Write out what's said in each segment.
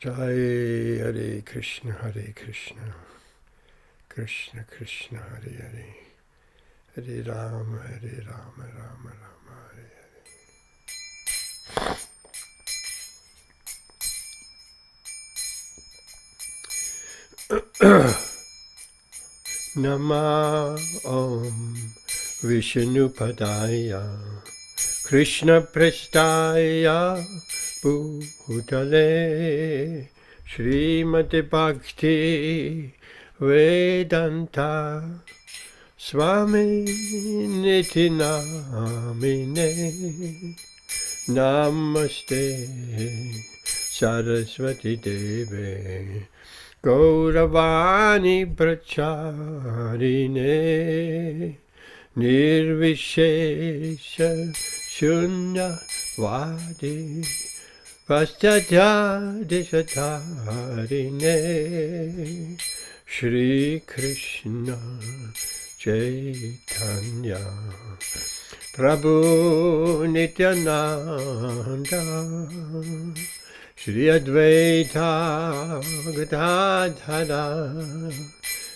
Jai Hare Krishna, Krishna Krishna, Hare Hare, Hare Rama, Rama Rama, Hare Hare. Nama Om Vishnupadaya Krishna Prestaya Bhutale Srimati Bhakti Vedanta Swami Niti Namine Namaste Saraswati Deve Gauravani Pracharine Nirvishesha Shunya Vadi Vastatya Dishatarine Shri Krishna Chaitanya Prabhu Nityananda Shri Advaita Gadadhara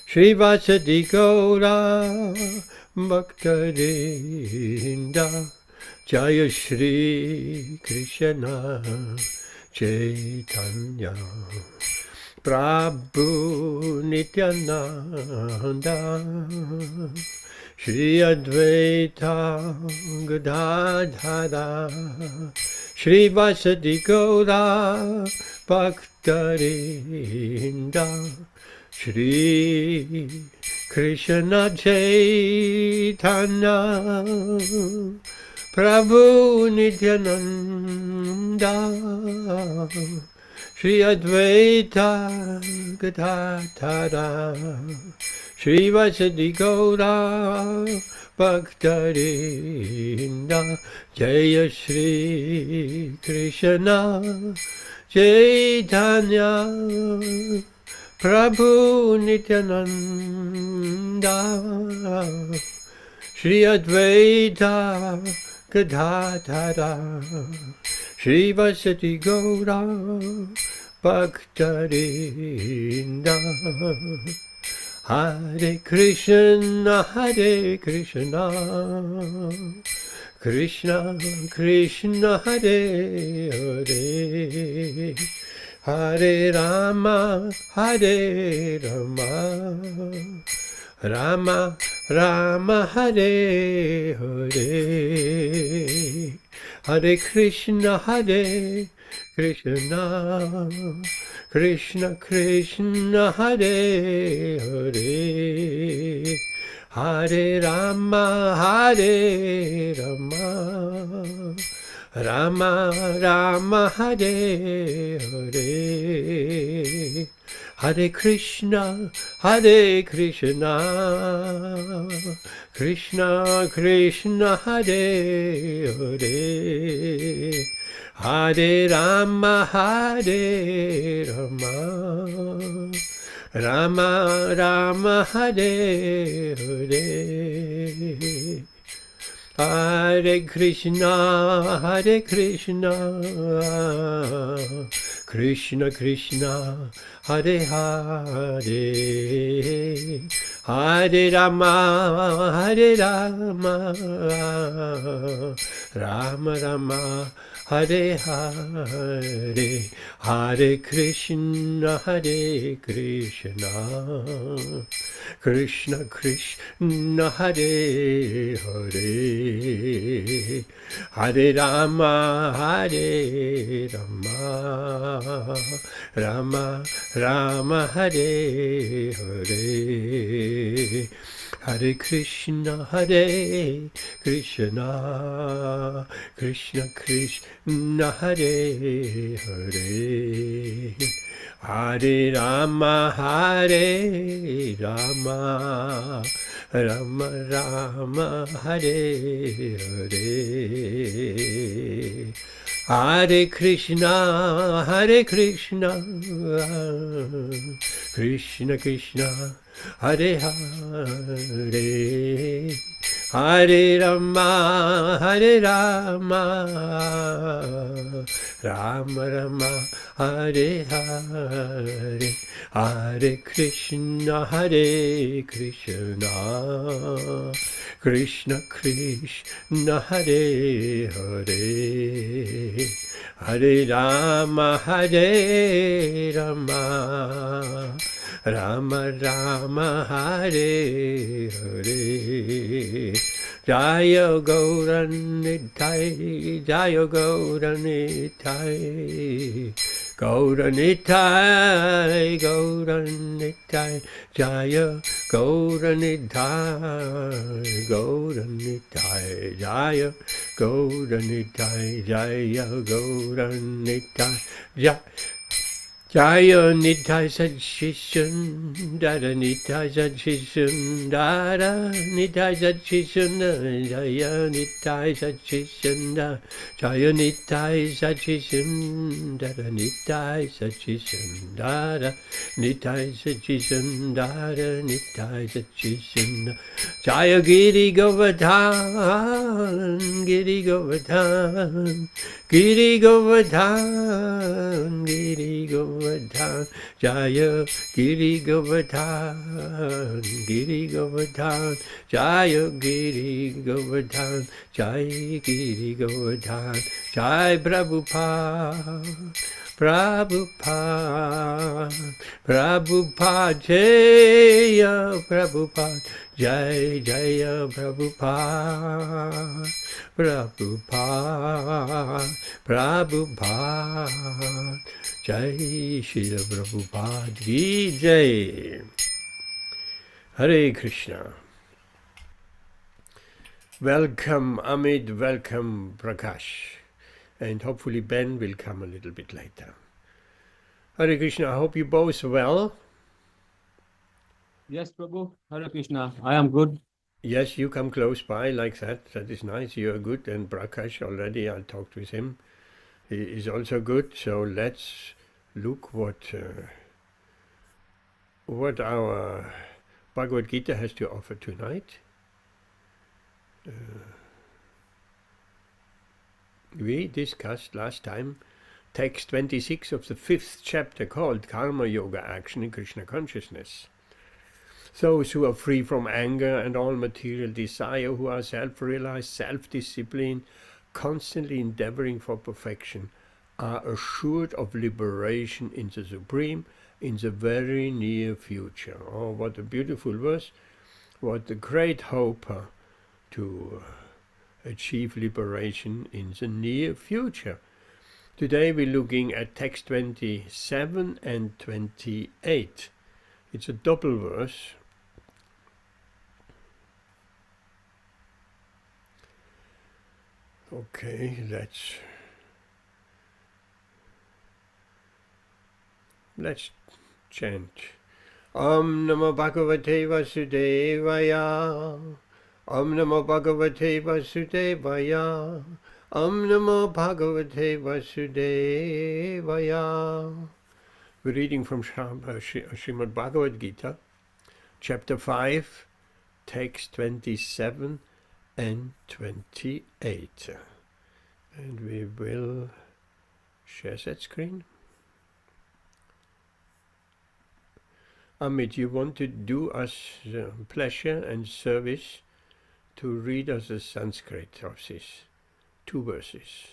Shri Vasadi Gaura Bhaktarinda Jaya Shri Krishna Chaitanya Prabhu Nityananda Shri Advaita Gadadhara Shri Vasadi Gaura Bhaktarinda Shri Krishna Chaitanya Prabhu Nityananda Shri Advaita Gadadhara Shri Vasadi Gaura Bhaktarinda Jaya Shri Krishna Chaitanya Prabhu Nityananda Shri Advaita Gadadhara Shri Vasati Gaura Bhaktarinda Hare Krishna Krishna Krishna Hare Hare Hare Rama Rama Rama Hare Hare Hare Krishna Krishna Krishna Hare Hare Hare Rama Rama Rama Hare Hare Hare Krishna Krishna Krishna Hare Hare Hare Rama Rama Rama Hare Hare Hare Krishna Krishna Krishna Hare Hare Hare Rama Rama Rama Hare Hare Hare Krishna Krishna Krishna Hare Hare Hare Rama Rama Rama Hare Hare Hare Krishna Krishna Krishna Hare Hare Hare Rama Rama Rama Hare Hare Hare Krishna Krishna Krishna Hare Hare, Hare Rama, Hare Rama, Rama Rama, Hare Hare, Hare Krishna, Hare Krishna, Krishna Krishna, Hare Hare, Hare Rama, Hare Rama, Rama Rama, Hare Hare. Jaya Gauranitai, Jaya Gauranitai, Gauranitai, Gauranitai, Jaya Gauranitai, Gauranitai, Jaya Gauranitai, Jaya Gauranitai, Jaya Jaya Nitai Satchishundara, Nitai Satchishundara, Nitai Satchishundara, Jaya Nitai Satchishundara, Jaya Nitai Satchishundara, Nitai Satchishundara, Nitai Satchishundara, Nitai Satchishundara, Jaya Giri Govardhan, Giri Govardhan, Giri Govardhan, Giri Govardhan, Jaya Giri Govardhan, Giri Govardhan, Jaya Giri Govardhan, Jai Giri Govardhan, Jai Prabhupada, Prabhupada, Prabhupada, Jaya Prabhupada, Jai Jaya Prabhupada, Prabhupada, Prabhupada, Jai Srila Prabhupada Ki Jai. Hare Krishna. Welcome Amit, welcome Prakash. And hopefully Ben will come a little bit later. Hare Krishna, I hope you both well. Yes, Prabhu. Hare Krishna. I am good. Yes, you come close by like that. That is nice. You are good. And Prakash already, I talked with him. He is also good. So let's look what our Bhagavad Gītā has to offer tonight. We discussed last time text 26 of the 5th chapter called Karma Yoga, Action in Krishna Consciousness. Those who are free from anger and all material desire, who are self-realized, self-disciplined, constantly endeavoring for perfection, are assured of liberation in the Supreme in the very near future. Oh, what a beautiful verse. What a great hope to achieve liberation in the near future. Today we're looking at text 27 and 28. It's a double verse. Okay, let's chant. Om Namo Bhagavate Vasudevaya. Om Namo Bhagavate Vasudevaya. Om Namo Bhagavate Vasudevaya. We're reading from Srimad Bhagavad Gītā, chapter 5, text 27 and 28. And we will share that screen. Amit, you want to do us the pleasure and service to read us the Sanskrit of these 2 verses.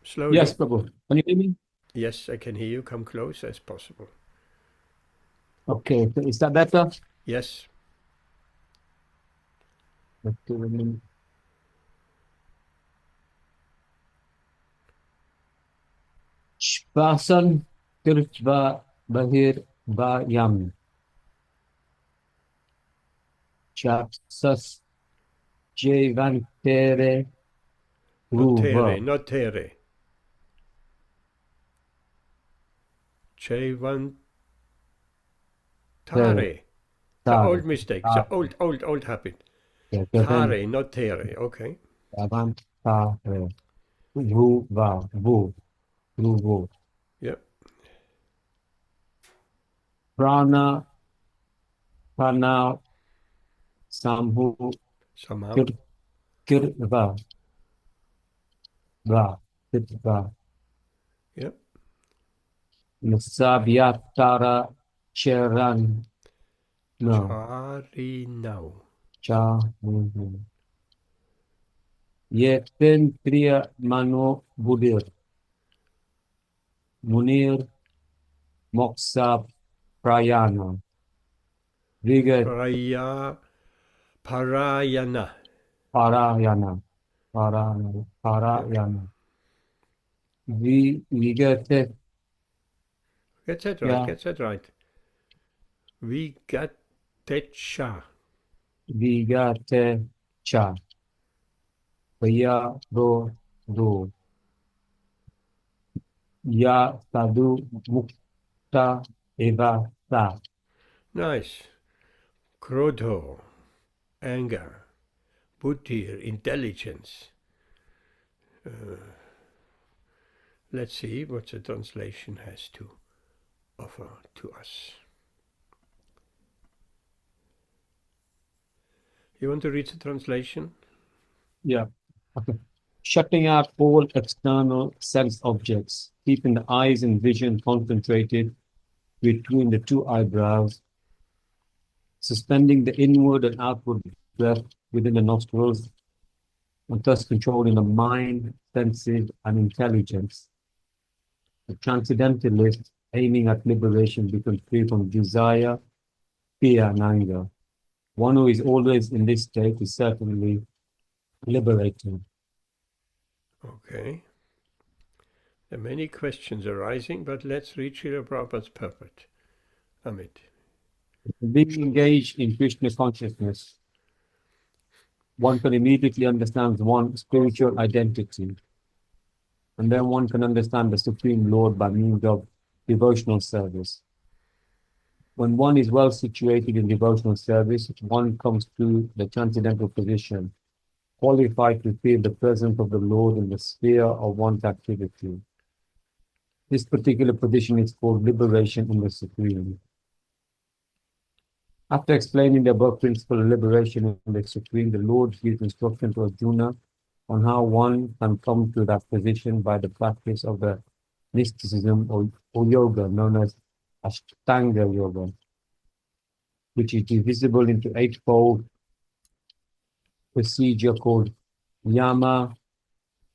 Slowly. Yes, Prabhu. Can you hear me? Yes, I can hear you. Come close as possible. Okay. So is that better? Yes. Shvasan Kirtva Bahir Vayam. Chapsas Jevantere Not tere, Ruva. not tere. Chevantare. The old mistake, the old habit. Tare, not tere. Okay. Javantare Ruva. Ruvo. Yep. Prana Prana Samhu Somehow. Kirva Va Kirva Yep. Nasabyatara Charan No Chari now. Cha Yetin Priya Mano Budir Munir Moksa Prayana Vigat Parayana. Parayana Yep. Parayana Vigate Get that right. Ya Get that right. Vigatecha. Vigate Cha Vaya Ro Ya Sadhu Mukta Eva Sa Nice. Krodho. Anger. Buddhi. Intelligence. Let's see what the translation has to offer to us. You want to read the translation? Yeah. Okay. Shutting out all external sense objects, keeping the eyes and vision concentrated between the two eyebrows, suspending the inward and outward breath within the nostrils, and thus controlling the mind, senses, and intelligence. The transcendentalist, aiming at liberation, becomes free from desire, fear, and anger. One who is always in this state is certainly liberating. Okay. There are many questions arising, but let's read Srila Prabhupada's purport. Amit. Being engaged in Krishna consciousness, one can immediately understand one's spiritual identity, and then one can understand the Supreme Lord by means of devotional service. When one is well situated in devotional service, one comes to the transcendental position, qualified to feel the presence of the Lord in the sphere of one's activity. This particular position is called liberation in the Supreme. After explaining the above principle of liberation in the Supreme, the Lord gives instruction to Arjuna on how one can come to that position by the practice of the mysticism or yoga known as Astanga Yoga, which is divisible into eightfold procedure called Yama,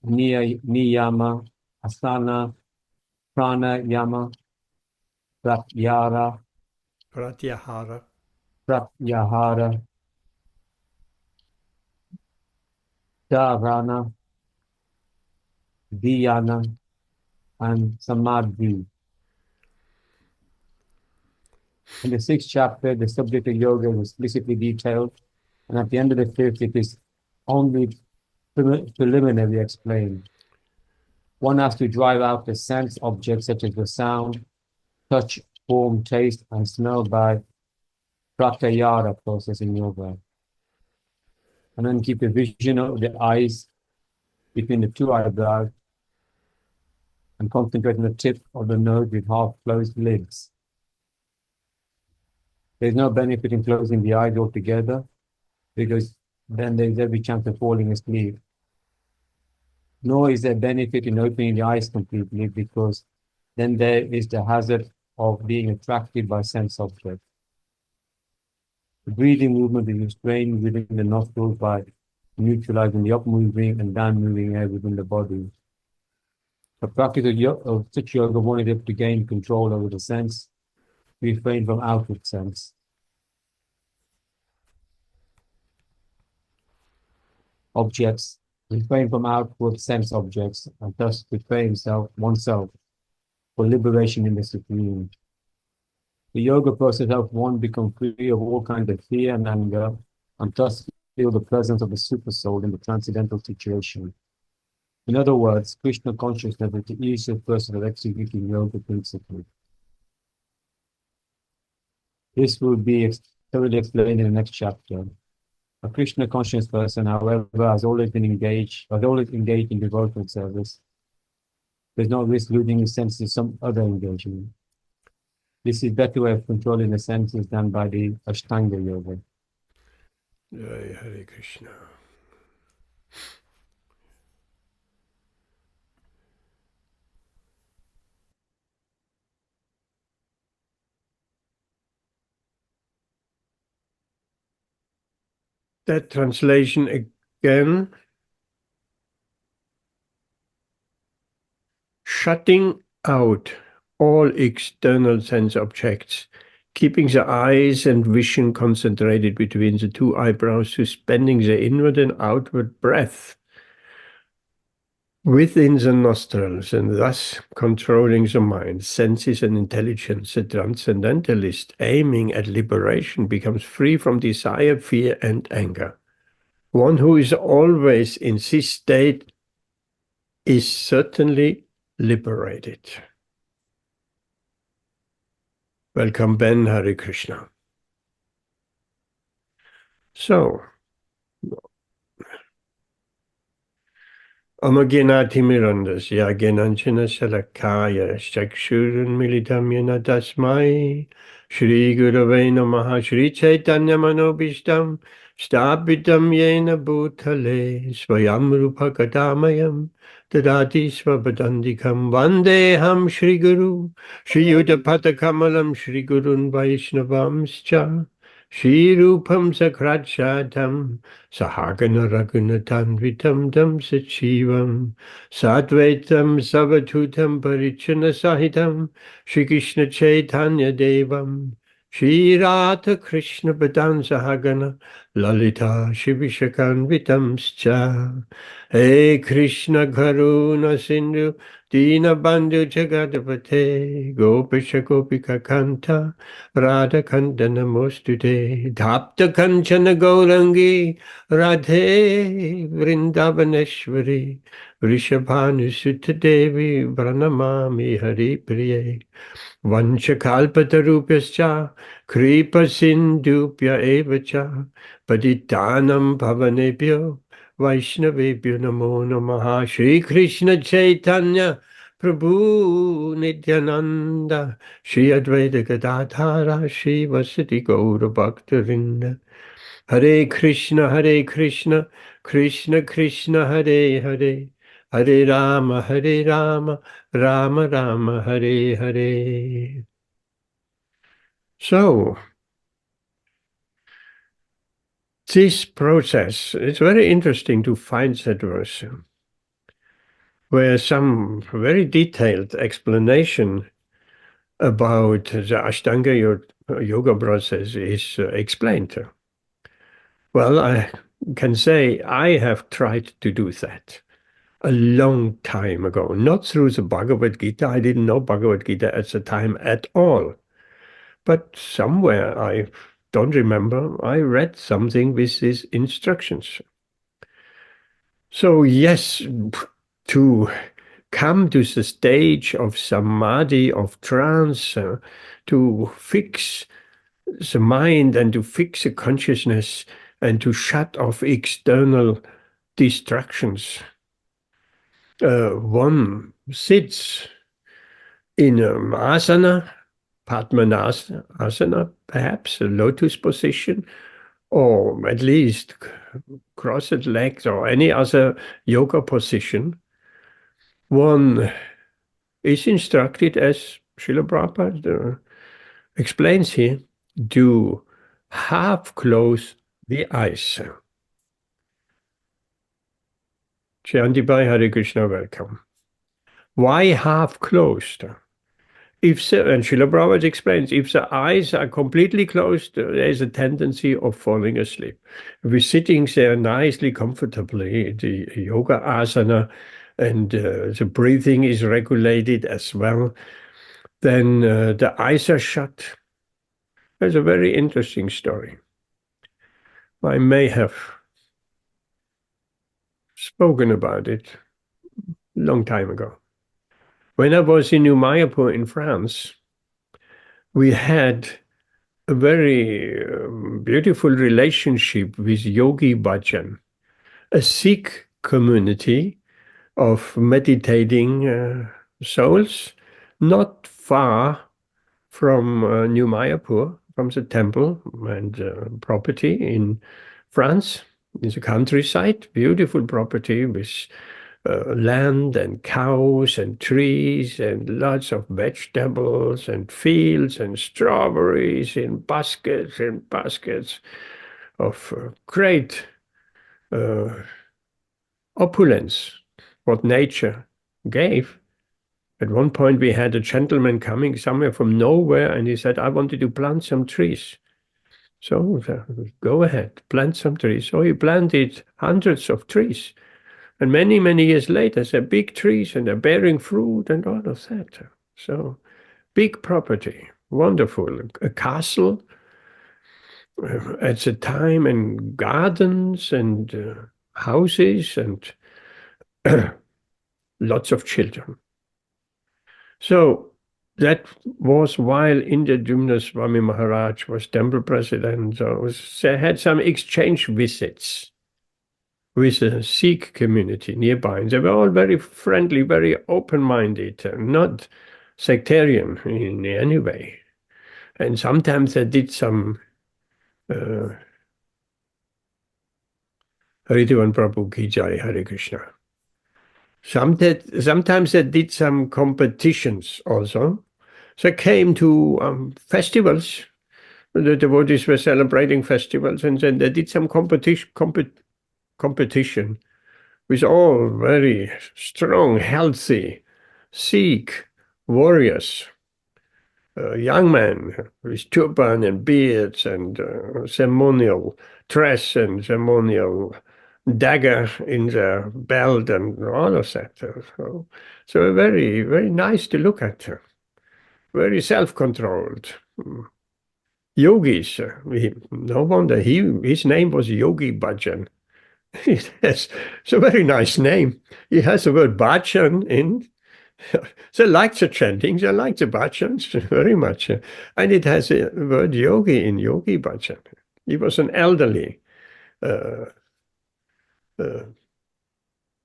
Niyama, Asana, Pranayama, Pratyahara, Pratyahara. Pratyahara, Dharana, Dhyana, and Samadhi. In the sixth chapter, the subject of yoga is explicitly detailed, and at the end of the fifth, it is only preliminarily explained. One has to drive out the sense objects such as the sound, touch, form, taste, and smell by pratyahara process in yoga. And then keep a vision of the eyes between the two eyebrows and concentrate on the tip of the nose with half-closed lids. There's no benefit in closing the eyes altogether because then there's every chance of falling asleep. Nor is there benefit in opening the eyes completely because then there is the hazard of being attracted by sense objects. The breathing movement is restrained within the nostrils by neutralizing the up-moving and down-moving air within the body. The practice of such yoga, one is able to gain control over the sense, refrain from outward sense. Objects, refrain from outward sense objects, and thus prepare oneself for liberation in the Supreme. The yoga process helps one become free of all kinds of fear and anger, and thus feel the presence of the Supersoul in the transcendental situation. In other words, Krishna consciousness is the easiest person of executing yoga principles. This will be thoroughly explained in the next chapter. A Krishna conscious person, however, has always engaged in devotional service. There's no risk losing his sense to some other engagement. This is better way of controlling the senses than by the Astanga Yoga. Jai Hare Krishna. That translation again. Shutting out all external sense objects, keeping the eyes and vision concentrated between the two eyebrows, suspending the inward and outward breath within the nostrils, and thus controlling the mind, senses, and intelligence. The transcendentalist, aiming at liberation, becomes free from desire, fear, and anger. One who is always in this state is certainly liberated. Welcome, Ben. Hare Krishna. So, Amagenati Mirandas, Yagenanchana Salakaya, Chakshurun Militam Yena Tasmai, Shri Gurave Namaha, Shri Chaitanya Manobishtam, Stapitam Yena Bhutale, Swayam Rupa Kadamayam, Tadati Swabadandikam, Vandeham Shri Guru, Shri Yudapata Kamalam, Shri Gurun Vaishnavamscha, Shri Rupam Sakrachatam, Sahagana Raghunathan Vitam Dam Sachivam, Sadvaitam Savatutam Parichana Sahitam, Shri Krishna Chaitanya Devam, Shri Radha Krishna Padan Sahagana, Lalita Shivishakan Vitamscha, Hey Krishna Karuna Sindhu, Dina Bandhu Jagadapate, Gopisha Gopika Kanta, Radha Kanta Namostute, Tapta Kanchana Gaurangi, Radhe Vrindavaneshwari, Vrishabhanu Sutta Devi, Pranamami Hari Priye, Vanchakalpatarupyascha, Kripa Sindhupya Evacha, Patitanam Pavanebhyo, Vaishnavebhyo Namo Namaha, Shri Krishna Chaitanya, Prabhu Nityananda, Shri Advaita Gadadhara, Shri Vasati Gaura Bhaktavinda, Hare Krishna, Krishna Krishna, Hare Hare, Hare Rama, Rama Rama, Hare Hare. So, this process, it's very interesting to find that verse where some very detailed explanation about the Ashtanga Yoga process is explained. Well, I can say I have tried to do that a long time ago, not through the Bhagavad Gītā. I didn't know Bhagavad Gītā at the time at all. But somewhere, I don't remember, I read something with these instructions. So yes, to come to the stage of samadhi, of trance, to fix the mind and to fix the consciousness and to shut off external distractions. One sits in asana, Padmanasana, perhaps a lotus position, or at least crossed legs or any other yoga position. One is instructed, as Srila Prabhupada explains here, to half close the eyes. Jayantibai, Hare Krishna, welcome. Why half closed? And Srila Prabhupada explains, if the eyes are completely closed, there is a tendency of falling asleep. If we're sitting there nicely, comfortably, the yoga asana, and the breathing is regulated as well, then the eyes are shut. There's a very interesting story. I may have spoken about it a long time ago. When I was in New Mayapur in France, we had a very beautiful relationship with Yogi Bhajan, a Sikh community of meditating souls, not far from New Mayapur, from the temple and property in France. It's a countryside, beautiful property with land and cows and trees and lots of vegetables and fields and strawberries in baskets and baskets of great opulence, what nature gave. At one point, we had a gentleman coming somewhere from nowhere, and he said, I wanted to plant some trees. So go ahead, plant some trees. So he planted hundreds of trees. And many, many years later, they're big trees and they're bearing fruit and all of that. So big property, wonderful. A castle at the time, and gardens and houses and lots of children. So that was while Indradyumna Swami Maharaj was temple president. So they had some exchange visits with a Sikh community nearby. And they were all very friendly, very open-minded, not sectarian in any way. And sometimes they did some Haridivan Prabhu Ki Jai, Hare Krishna. Sometimes they did some competitions also. They came to festivals. The devotees were celebrating festivals, and then they did some competition with all very strong, healthy Sikh warriors, young men with turban and beards and ceremonial dress and ceremonial dagger in their belt and all of that. So very, very nice to look at. Very self-controlled. Yogis. No wonder his name was Yogi Bhajan. Yes, it's a very nice name. He has the word bhajan in. They like the chanting, they like the bhajans very much. And it has a word yogi in Yogi Bhajan. He was an elderly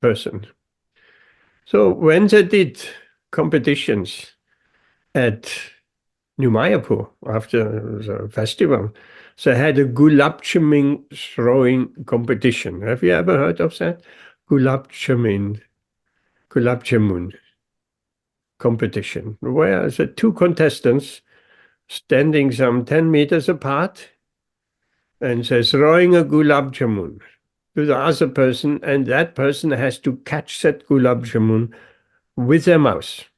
person. So when they did competitions at New Mayapur after the festival, they had a gulab jamun throwing competition. Have you ever heard of that? Gulab jamun competition, where the two contestants standing some 10 meters apart and they're throwing a gulab jamun to the other person, and that person has to catch that gulab jamun with their mouth.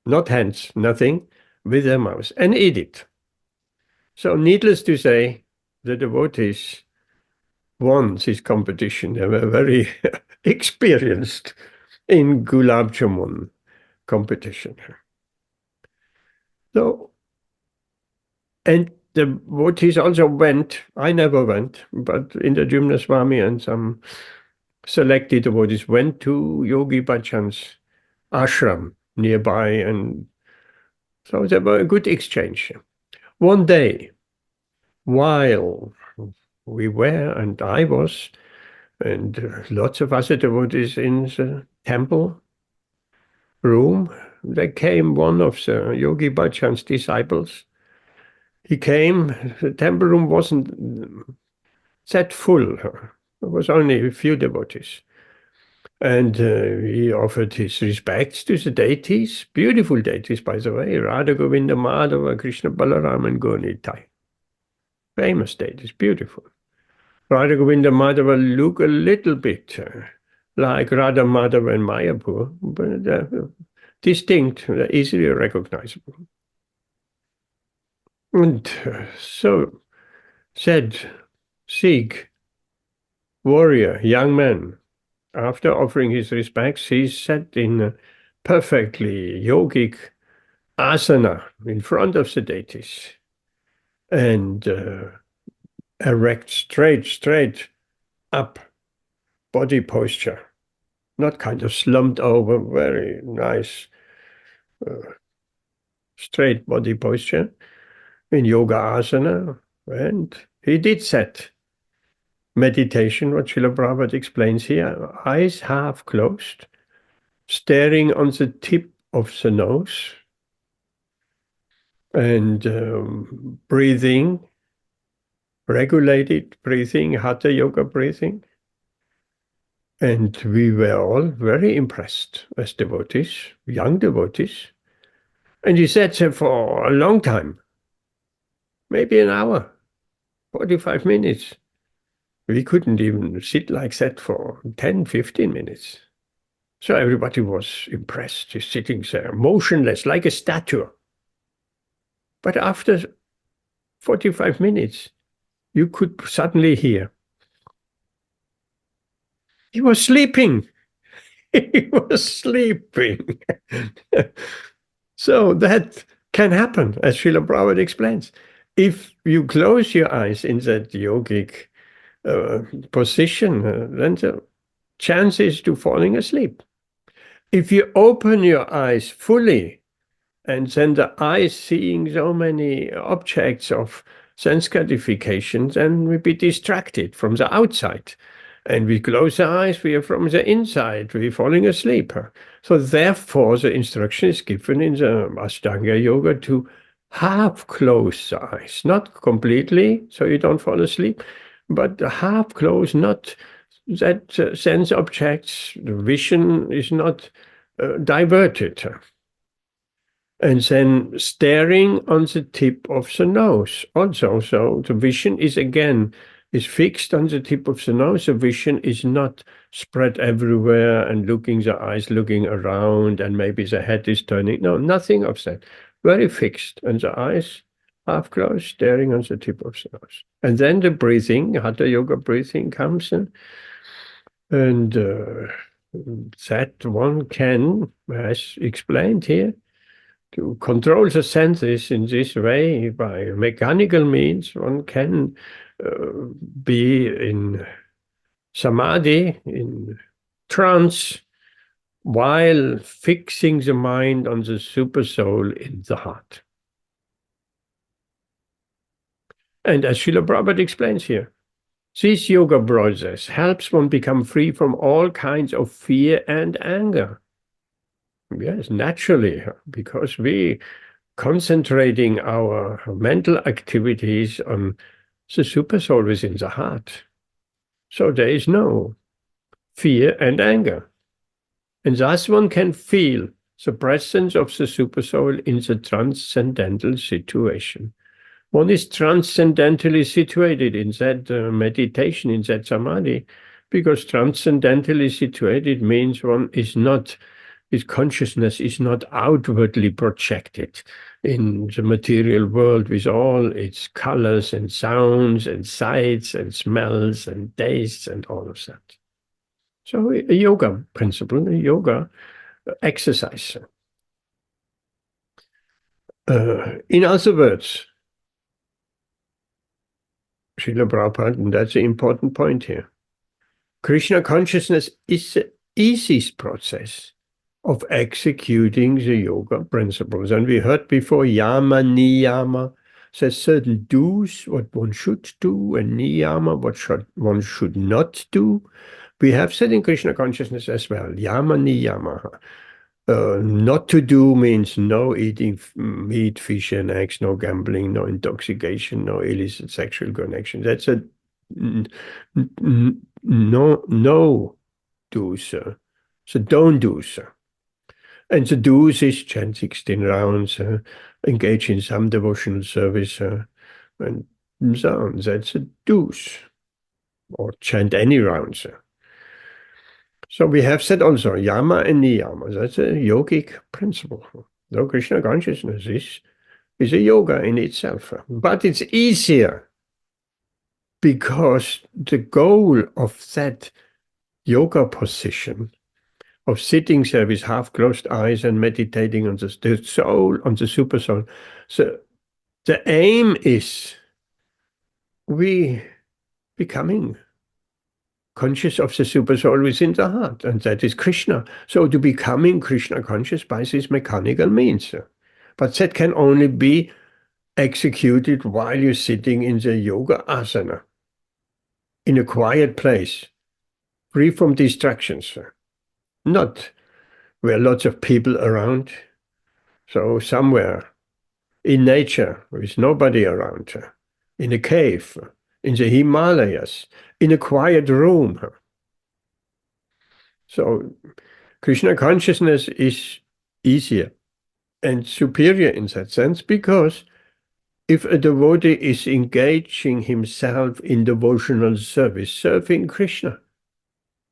Not hands, nothing, with their mouth, and eat it. So needless to say, the devotees won this competition. They were very experienced in gulab jamun competition. So, and the devotees also went, I never went, but Indradyumna Swami and some selected devotees went to Yogi Bhajan's ashram nearby, and so there were a good exchange. One day, while we were, and I was, and lots of other devotees in the temple room, there came one of the Yogi Bhajan's disciples. He came, the temple room wasn't that full. There was only a few devotees. And he offered his respects to the deities, beautiful deities, by the way, Radha Govinda Madhava, Krishna Balaram, and Gaura. Famous deities, beautiful. Radha Govinda Madhava look a little bit like Radha Madhava and Mayapur, but distinct, easily recognizable. And so said Sikh warrior, young man, after offering his respects, he sat in a perfectly yogic asana in front of the deities and erect, straight up body posture, not kind of slumped over, very nice straight body posture in yoga asana. And he did that meditation, what Srila Prabhupada explains here, eyes half closed, staring on the tip of the nose, and breathing, regulated breathing, Hatha Yoga breathing. And we were all very impressed as devotees, young devotees. And he sat there for a long time, maybe an hour, 45 minutes. We couldn't even sit like that for 10, 15 minutes. So everybody was impressed, just sitting there, motionless, like a statue. But after 45 minutes, you could suddenly hear. He was sleeping. He was sleeping. So that can happen, as Srila Prabhupada explains. If you close your eyes in that yogic position, then the chance is to falling asleep. If you open your eyes fully, and then the eyes seeing so many objects of sense gratification, then we be distracted from the outside. And we close the eyes, we are from the inside, we're falling asleep. So therefore, the instruction is given in the Astanga Yoga to half close the eyes, not completely, so you don't fall asleep, but half close, not that sense objects, the vision is not diverted. And then staring on the tip of the nose also. So the vision is fixed on the tip of the nose. The vision is not spread everywhere and the eyes looking around and maybe the head is turning. No, nothing of that. Very fixed. And the eyes half closed, staring on the tip of the nose. And then the breathing, Hatha Yoga breathing comes in. And that one can, as explained here, to control the senses in this way by mechanical means, one can be in samadhi, in trance, while fixing the mind on the supersoul in the heart. And as Srila Prabhupada explains here, this yoga process helps one become free from all kinds of fear and anger. Yes, naturally, because we concentrating our mental activities on the supersoul within the heart. So there is no fear and anger. And thus one can feel the presence of the supersoul in the transcendental situation. One is transcendentally situated in that meditation, in that samadhi, because transcendentally situated means one is not, his consciousness is not outwardly projected in the material world with all its colors and sounds and sights and smells and tastes and all of that. So a yoga principle, a yoga exercise. In other words, Srila Prabhupada, and that's an important point here, Krishna consciousness is the easiest process of executing the yoga principles. And we heard before, yama, niyama, says certain do's, what one should do, and niyama, what one should not do. We have said in Krishna consciousness as well, yama, niyama. Not to do means no eating meat, fish, and eggs, no gambling, no intoxication, no illicit sexual connection. That's a no do, sir. So don't do, sir. And the do's is chant 16 rounds, engage in some devotional service, and so on. That's a do's, or chant any rounds. So we have said also yama and niyama. That's a yogic principle. No, Krishna consciousness is a yoga in itself. But it's easier because the goal of that yoga position of sitting there with half-closed eyes and meditating on the soul, on the supersoul. So the aim is we becoming conscious of the supersoul within the heart, and that is Krishna. So to becoming Krishna conscious by this mechanical means. But that can only be executed while you're sitting in the yoga asana, in a quiet place, free from distractions. Not where lots of people around. So somewhere in nature, with nobody around her, in a cave, in the Himalayas, in a quiet room. So Krishna consciousness is easier and superior in that sense, because if a devotee is engaging himself in devotional service, serving Krishna,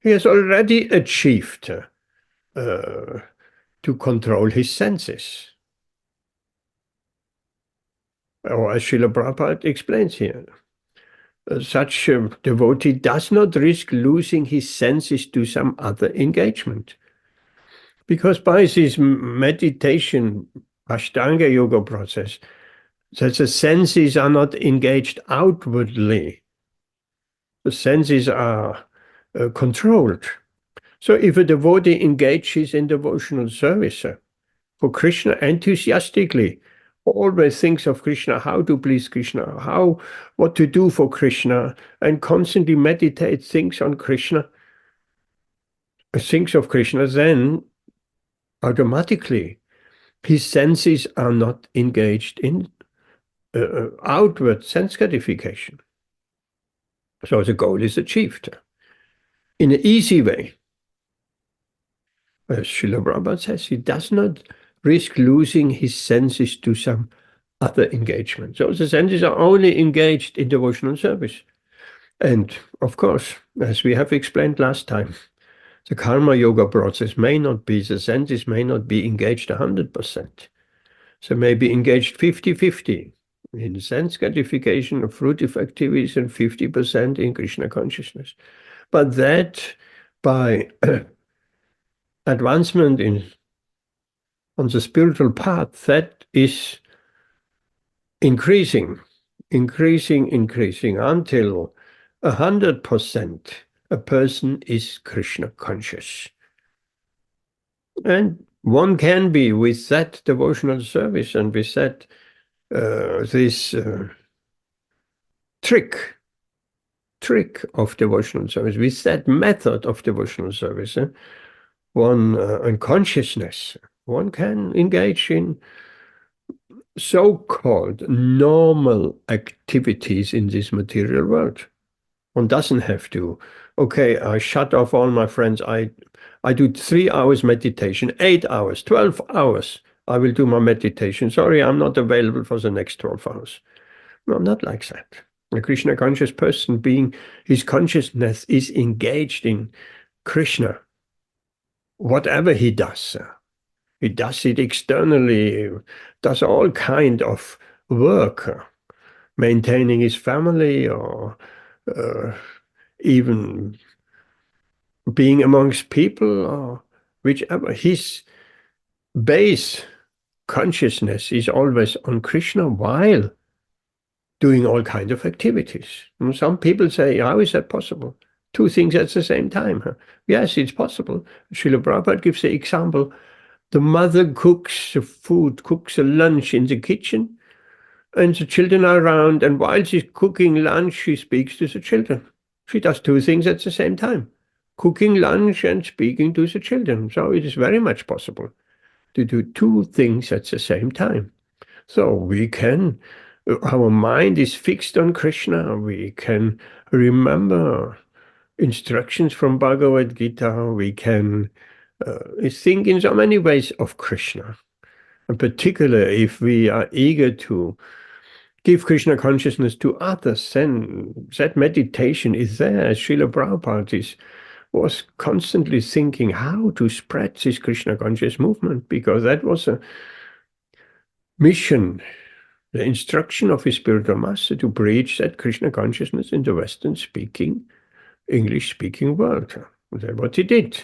he has already achieved to control his senses. Or as Srila Prabhupada explains here, such a devotee does not risk losing his senses to some other engagement. Because by this meditation, Astanga Yoga process, that the senses are not engaged outwardly. The senses are controlled. So if a devotee engages in devotional service for Krishna enthusiastically, always thinks of Krishna, how to please Krishna, what to do for Krishna, and constantly meditates, thinks of Krishna, then automatically his senses are not engaged in outward sense gratification. So the goal is achieved in an easy way. As Srila Prabhupada says, he does not risk losing his senses to some other engagement. So the senses are only engaged in devotional service. And of course, as we have explained last time, the karma yoga process the senses may not be engaged 100%. So may be engaged 50-50 in sense gratification of fruitive activities and 50% in Krishna consciousness. But that by advancement on the spiritual path, that is increasing until 100% a person is Krishna conscious. And one can be with that devotional service and with that this trick of devotional service, with that method of devotional service, and consciousness, one can engage in so-called normal activities in this material world. One doesn't have to, okay, I shut off all my friends, I do 3 hours meditation, 8 hours, 12 hours, I will do my meditation. Sorry, I'm not available for the next 12 hours. No, not like that. A Krishna conscious person, being his consciousness is engaged in Krishna, whatever he does. He does it externally, does all kind of work, maintaining his family, or even being amongst people, or whichever. His base consciousness is always on Krishna while doing all kinds of activities. And some people say, how is that possible? 2 things at the same time. Yes, it's possible. Srila Prabhupada gives the example. The mother cooks the food, cooks a lunch in the kitchen, and the children are around, and while she's cooking lunch, she speaks to the children. She does 2 things at the same time, cooking lunch and speaking to the children. So it is very much possible to do 2 things at the same time. So we can, our mind is fixed on Krishna, we can remember instructions from Bhagavad Gītā, we can think in so many ways of Krishna. In particular, if we are eager to give Krishna consciousness to others, then that meditation is there. Srila Prabhupada was constantly thinking how to spread this Krishna conscious movement, because that was a mission, the instruction of his spiritual master, to preach that Krishna consciousness in the Western-speaking, English-speaking world. That's what he did.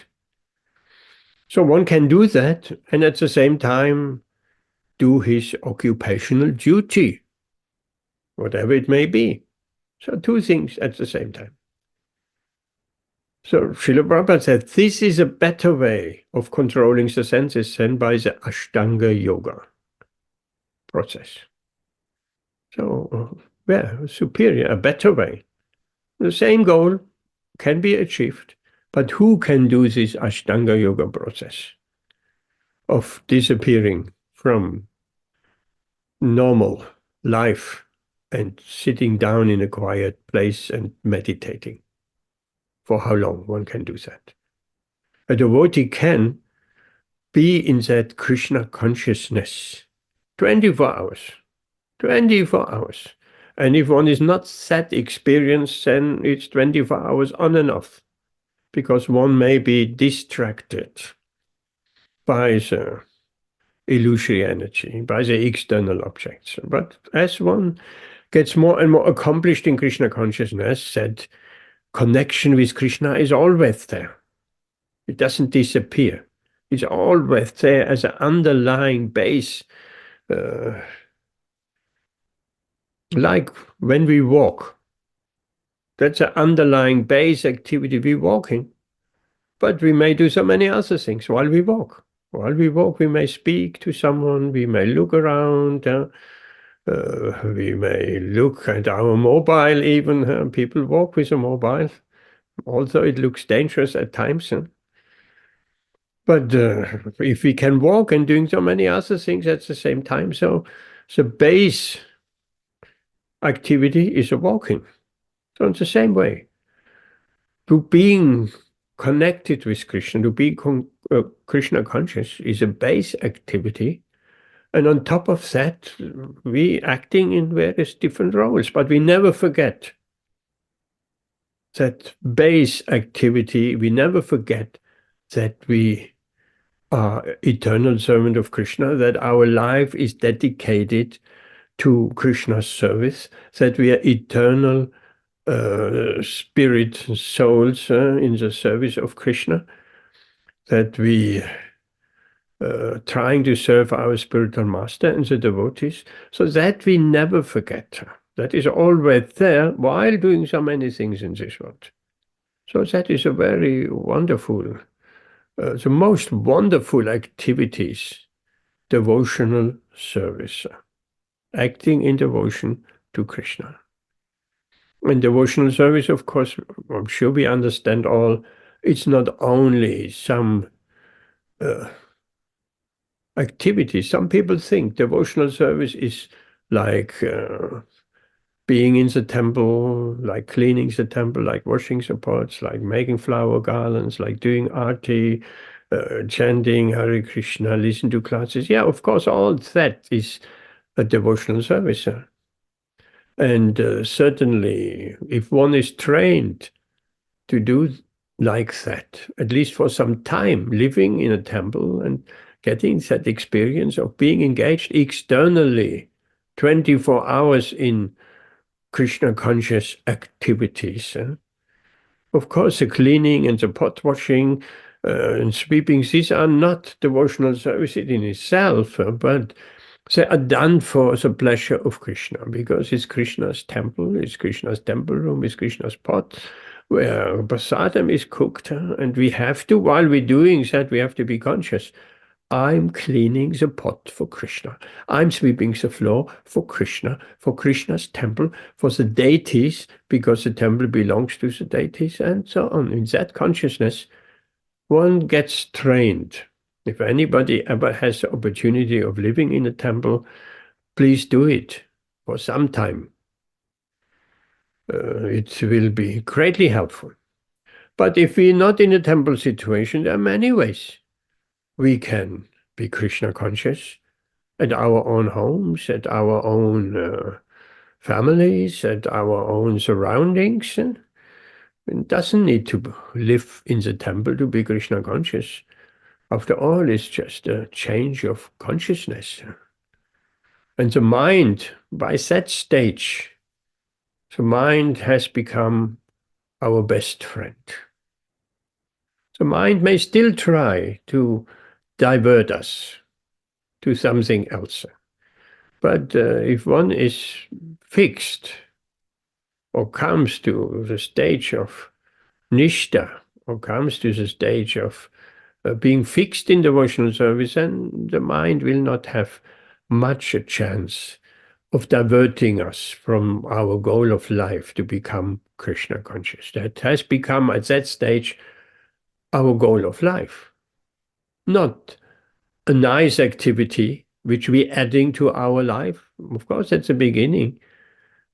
So one can do that and at the same time do his occupational duty, whatever it may be. So 2 things at the same time. So Srila Prabhupada said, this is a better way of controlling the senses than by the Astanga Yoga process. So, superior, a better way. The same goal can be achieved, but who can do this Astanga Yoga process of disappearing from normal life and sitting down in a quiet place and meditating. For how long one can do that? A devotee can be in that Krishna consciousness 24 hours. 24 hours. And if one is not that experienced, then it's 24 hours on and off, because one may be distracted by the illusory energy, by the external objects. But as one gets more and more accomplished in Krishna consciousness, that connection with Krishna is always there. It doesn't disappear. It's always there as an underlying base. Like when we walk, that's an underlying base activity. We're walking, but we may do so many other things while we walk. While we walk, we may speak to someone, we may look around, we may look at our mobile even. People walk with a mobile, although it looks dangerous at times. But if we can walk and doing so many other things at the same time, so the base activity is a walking. So in the same way, to being connected with Krishna, to be Krishna conscious is a base activity. And on top of that, we acting in various different roles, but we never forget that base activity. We never forget that we are eternal servant of Krishna, that our life is dedicated to Krishna's service, that we are eternal spirit souls in the service of Krishna, that we trying to serve our spiritual master and the devotees, so that we never forget. That is always there while doing so many things in this world. So that is a very wonderful, the most wonderful activities, devotional service, acting in devotion to Krishna. And devotional service, of course, I'm sure we understand all, it's not only some activity. Some people think devotional service is like being in the temple, like cleaning the temple, like washing the pots, like making flower garlands, like doing arti, chanting Hare Krishna, listen to classes. Yeah, of course, all that is a devotional service. And certainly, if one is trained to do like that, at least for some time, living in a temple and getting that experience of being engaged externally, 24 hours in Krishna conscious activities. Of course, the cleaning and the pot washing and sweeping, these are not devotional services in itself, but they are done for the pleasure of Krishna, because it's Krishna's temple, it's Krishna's temple room, it's Krishna's pot, where prasadam is cooked, and we have to, while we're doing that, we have to be conscious. I'm cleaning the pot for Krishna. I'm sweeping the floor for Krishna, for Krishna's temple, for the deities, because the temple belongs to the deities, and so on. In that consciousness, one gets trained. If anybody ever has the opportunity of living in a temple, please do it for some time. It will be greatly helpful. But if we're not in a temple situation, there are many ways we can be Krishna conscious at our own homes, at our own families, at our own surroundings. It doesn't need to live in the temple to be Krishna conscious. After all, it's just a change of consciousness. And the mind, by that stage, the mind has become our best friend. The mind may still try to divert us to something else. But if one is fixed or comes to the stage of nishta, or comes to the stage of being fixed in devotional service, then the mind will not have much a chance of diverting us from our goal of life to become Krishna conscious. That has become at that stage our goal of life. Not a nice activity which we're adding to our life. Of course, that's the beginning.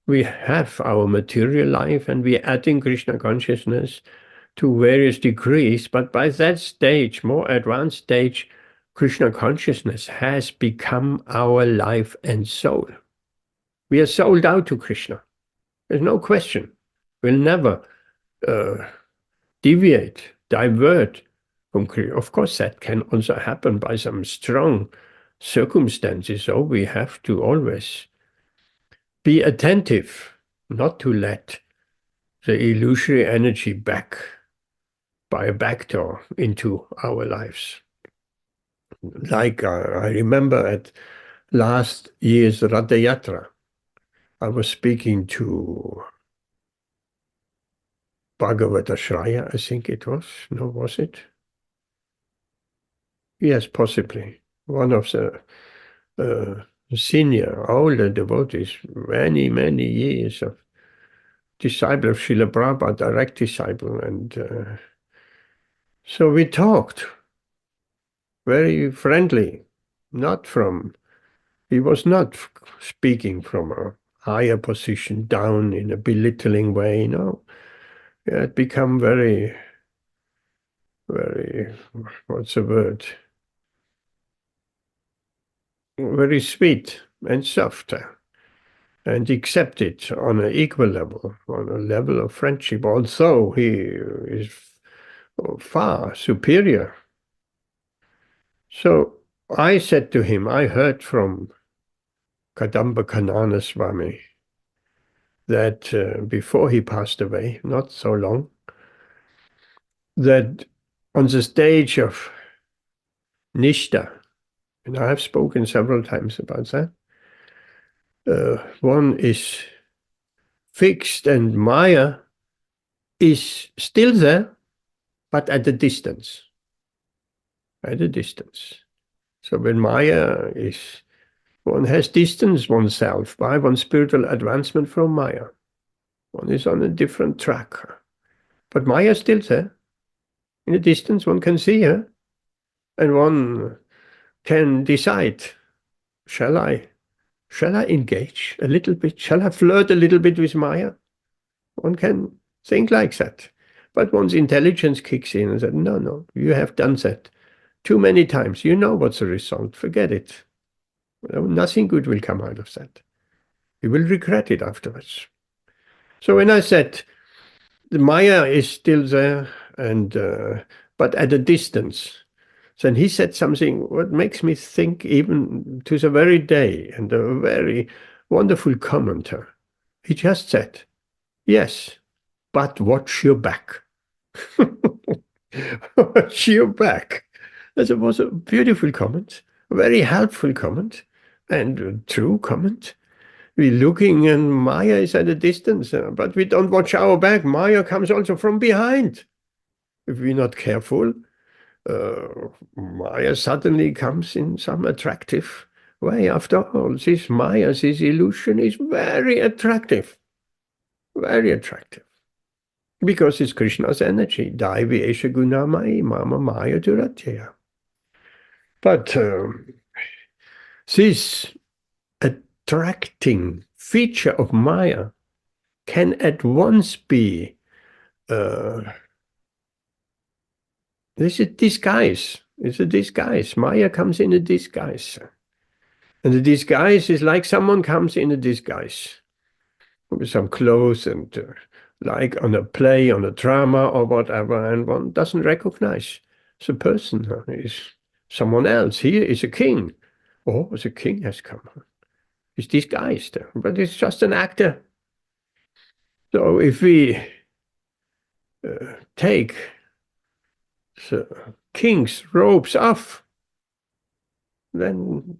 We have our material life and we're adding Krishna consciousness to various degrees, but by that stage, more advanced stage, Krishna consciousness has become our life and soul. We are sold out to Krishna. There's no question. We'll never deviate, divert from Krishna. Of course, that can also happen by some strong circumstances, so we have to always be attentive, not to let the illusory energy back by a backdoor into our lives. Like I remember at last year's Ratha Yatra, I was speaking to Bhagavad Gītā, I think it was. No, was it? Yes, possibly. One of the senior, older devotees, many, many years of disciple of Srila Prabhupada, direct disciple. And so we talked very friendly, he was not speaking from a higher position down in a belittling way, no. It had become very, very, what's the word? Very sweet and soft and accepted on an equal level, on a level of friendship, although he is far superior. So I said to him, I heard from Kadamba Kanana Swami that before he passed away, not so long, that on the stage of Nishta, and I have spoken several times about that, one is fixed and Maya is still there, but at a distance. At a distance. So when Maya is, one has distanced oneself by one's spiritual advancement from Maya. One is on a different track. But Maya is still there. In a distance, one can see her. And one can decide, shall I engage a little bit? Shall I flirt a little bit with Maya? One can think like that. But one's intelligence kicks in and says, no, you have done that too many times. You know what's the result. Forget it. Nothing good will come out of that. You will regret it afterwards. So when I said the Maya is still there, but at a distance, then he said something what makes me think even to the very day, and a very wonderful commenter. He just said, yes, but watch your back. Watch your back. That was a beautiful comment, a very helpful comment, and a true comment. We're looking and Maya is at a distance, but we don't watch our back. Maya comes also from behind. If we're not careful, Maya suddenly comes in some attractive way. After all, this Maya, this illusion is very attractive. Very attractive. Because it's Krishna's energy. Daivi esha gunamai mama Maya duratya. But this attracting feature of Maya can at once be this is disguise. It's a disguise. Maya comes in a disguise. And the disguise is like someone comes in a disguise with some clothes and like on a play, on a drama or whatever, and one doesn't recognize the person. Is someone else. Here is a king. Oh, the king has come. He's disguised, but it's just an actor. So if we take the king's robes off, then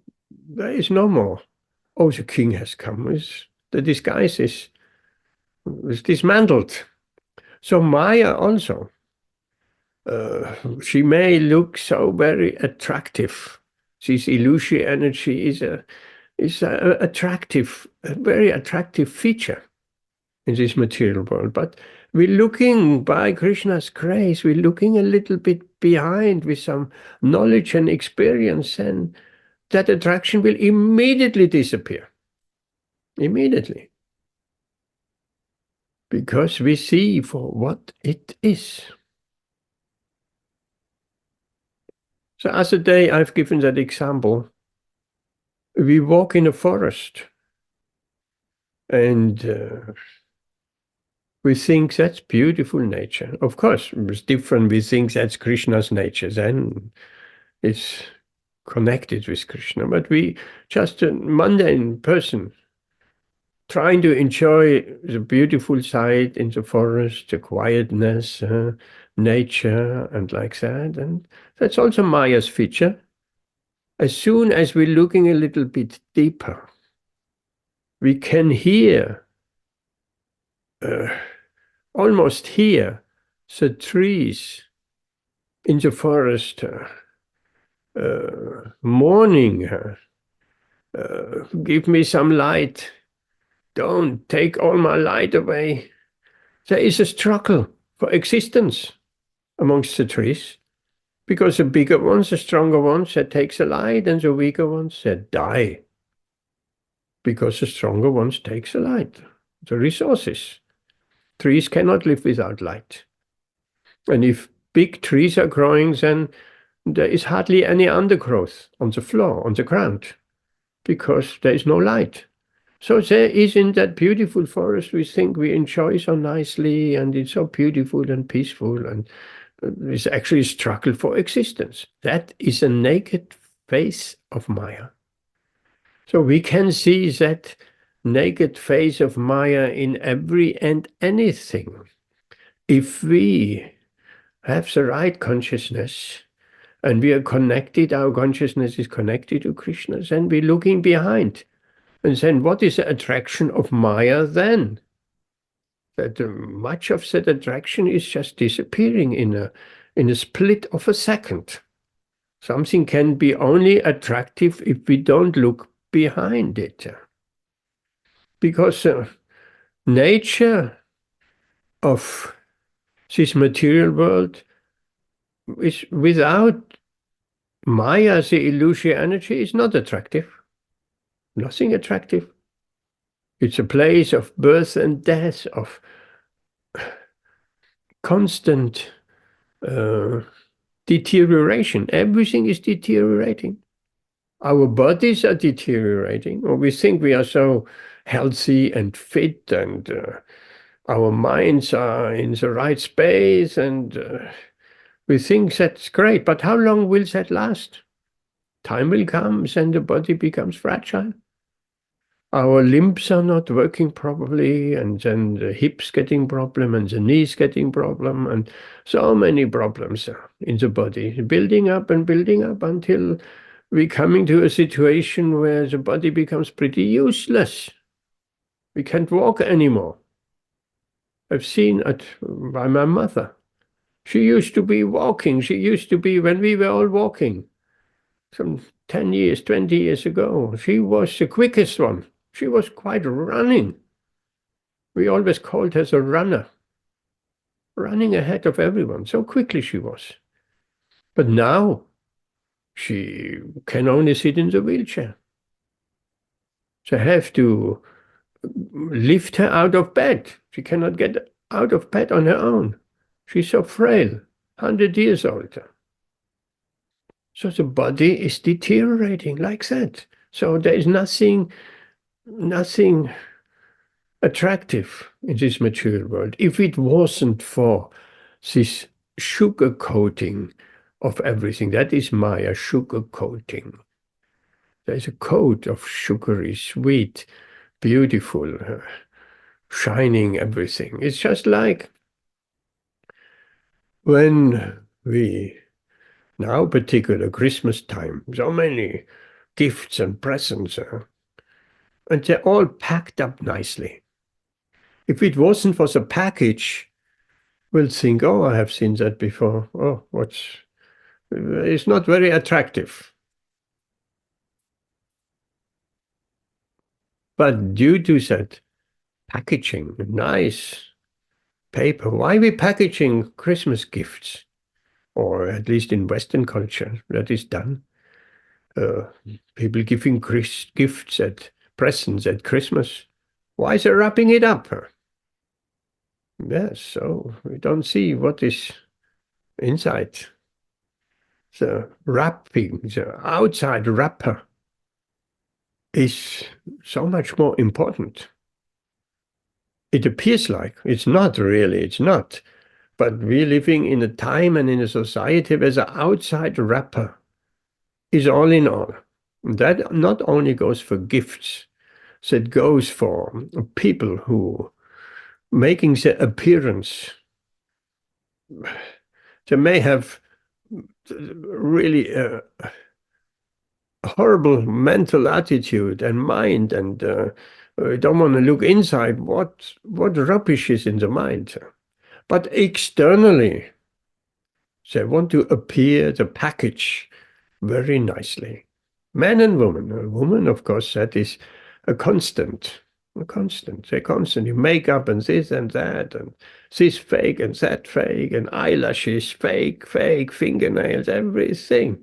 there is no more. Oh, the king has come. The disguise is dismantled. So Maya also, she may look so very attractive. This illusory energy is a attractive, a very attractive feature in this material world. But we're looking, by Krishna's grace, we're looking a little bit behind with some knowledge and experience, and that attraction will immediately disappear. Immediately. Because we see for what it is. So as a day I've given that example, we walk in a forest and we think that's beautiful nature. Of course, it's different. We think that's Krishna's nature. Then it's connected with Krishna. But we, just a mundane person, trying to enjoy the beautiful sight in the forest, the quietness, nature, and like that. And that's also Maya's feature. As soon as we're looking a little bit deeper, we can hear, almost hear, the trees in the forest mourning, give me some light. Don't take all my light away. There is a struggle for existence amongst the trees, because the bigger ones, the stronger ones, that takes the light, and the weaker ones that die, because the stronger ones takes the light, the resources. Trees cannot live without light. And if big trees are growing, then there is hardly any undergrowth on the floor, on the ground, because there is no light. So there is, in that beautiful forest we think we enjoy so nicely, and it's so beautiful and peaceful, and it's actually a struggle for existence. That is a naked face of Maya. So we can see that naked face of Maya in every and anything. If we have the right consciousness, and we are connected, our consciousness is connected to Krishna, then we're looking behind. And then what is the attraction of Maya then? That much of that attraction is just disappearing in a split of a second. Something can be only attractive if we don't look behind it. Because nature of this material world is, without Maya, the illusory energy, is not attractive. Nothing attractive. It's a place of birth and death, of constant deterioration. Everything is deteriorating. Our bodies are deteriorating, or we think we are so healthy and fit, and our minds are in the right space, and we think that's great. But how long will that last? Time will come, and the body becomes fragile. Our limbs are not working properly, and then the hips getting problem, and the knees getting problem, and so many problems in the body, building up until we're coming to a situation where the body becomes pretty useless. We can't walk anymore. I've seen it by my mother. She used to be walking. She used to be, when we were all walking, some 10 years, 20 years ago, she was the quickest one. She was quite running. We always called her the runner, running ahead of everyone. So quickly she was. But now she can only sit in the wheelchair. They have to lift her out of bed. She cannot get out of bed on her own. She's so frail, 100 years old. So the body is deteriorating like that. So there is nothing attractive in this material world. If it wasn't for this sugar coating of everything, that is Maya, sugar coating. There's a coat of sugary, sweet, beautiful, shining everything. It's just like when we, now particular Christmas time, so many gifts and presents, and they're all packed up nicely. If it wasn't for the package, we'll think, oh, I have seen that before. Oh, it's not very attractive. But due to that packaging, nice paper, why are we packaging Christmas gifts? Or at least in Western culture, that is done. people giving gifts presents at Christmas. Why is they wrapping it up? Yes, so we don't see what is inside. The wrapping, the outside wrapper is so much more important. It appears like. It's not really, it's not. But we're living in a time and in a society where the outside wrapper is all in all. That not only goes for gifts, that goes for people who making the appearance. They may have really horrible mental attitude and mind, and don't want to look inside what rubbish is in the mind. But externally, they want to appear the package very nicely. Man and woman. A woman, of course, that is a constant. A constant. They constantly make up and this and that, and this fake and that fake, and eyelashes, fake, fingernails, everything.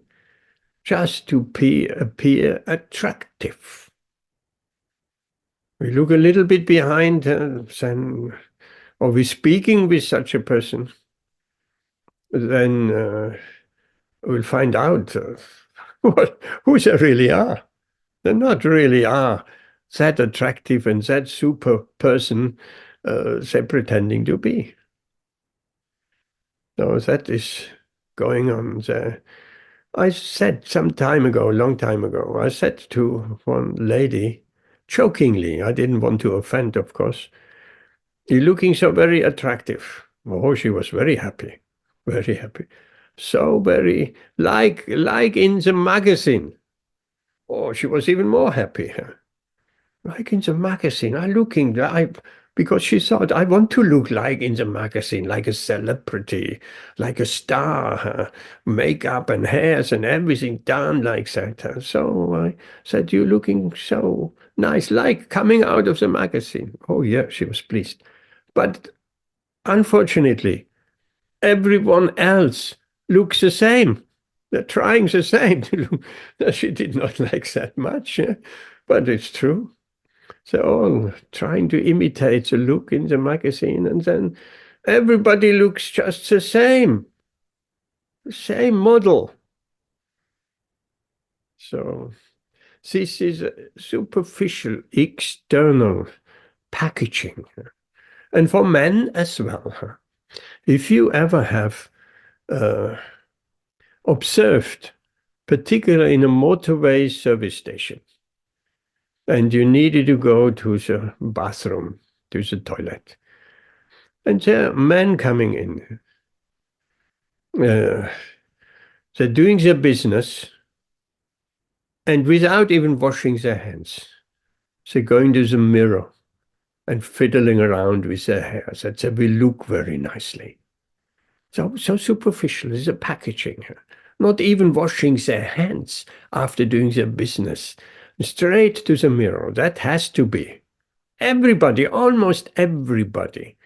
Just to appear attractive. We look a little bit behind, then, or we're speaking with such a person, then we'll find out who they really are. They not really are that attractive and that super person they're pretending to be. So that is going on there. I said some time ago, a long time ago, I said to one lady, jokingly, I didn't want to offend, of course, "You're looking so very attractive." Oh, she was very happy, very happy. So very, like in the magazine. Oh, she was even more happy. Like in the magazine, because she thought, I want to look like in the magazine, like a celebrity, like a star, makeup and hairs and everything done like that. So I said, "You're looking so nice, like coming out of the magazine." Oh yeah, she was pleased. But unfortunately, everyone else looks the same. They're trying the same to look. She did not like that much, but it's true. They're all trying to imitate the look in the magazine, and then everybody looks just the same model. So this is a superficial, external packaging. And for men as well. If you ever have observed, particularly in a motorway service station, and you needed to go to the bathroom, to the toilet, and there are men coming in. They're doing their business, and without even washing their hands, they're going to the mirror and fiddling around with their hair, that they will look very nicely. So superficial is the packaging. Not even washing their hands after doing their business. Straight to the mirror. That has to be. Everybody, almost everybody,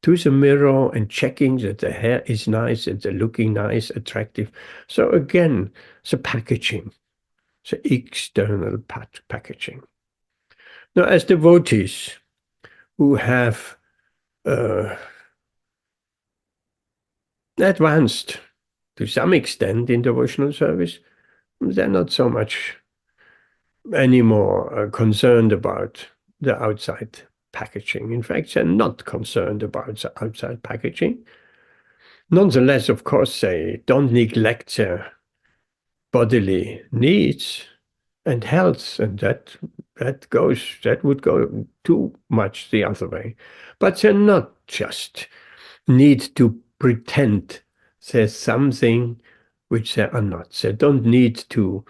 to the mirror and checking that the hair is nice, that they're looking nice, attractive. So again, the packaging, the external packaging. Now, as devotees who have advanced to some extent in devotional service, they're not so much anymore concerned about the outside packaging. In fact, they're not concerned about the outside packaging. Nonetheless, of course, they don't neglect their bodily needs and health, and that would go too much the other way. But they're not just need to pretend there's something which they are not. They don't need to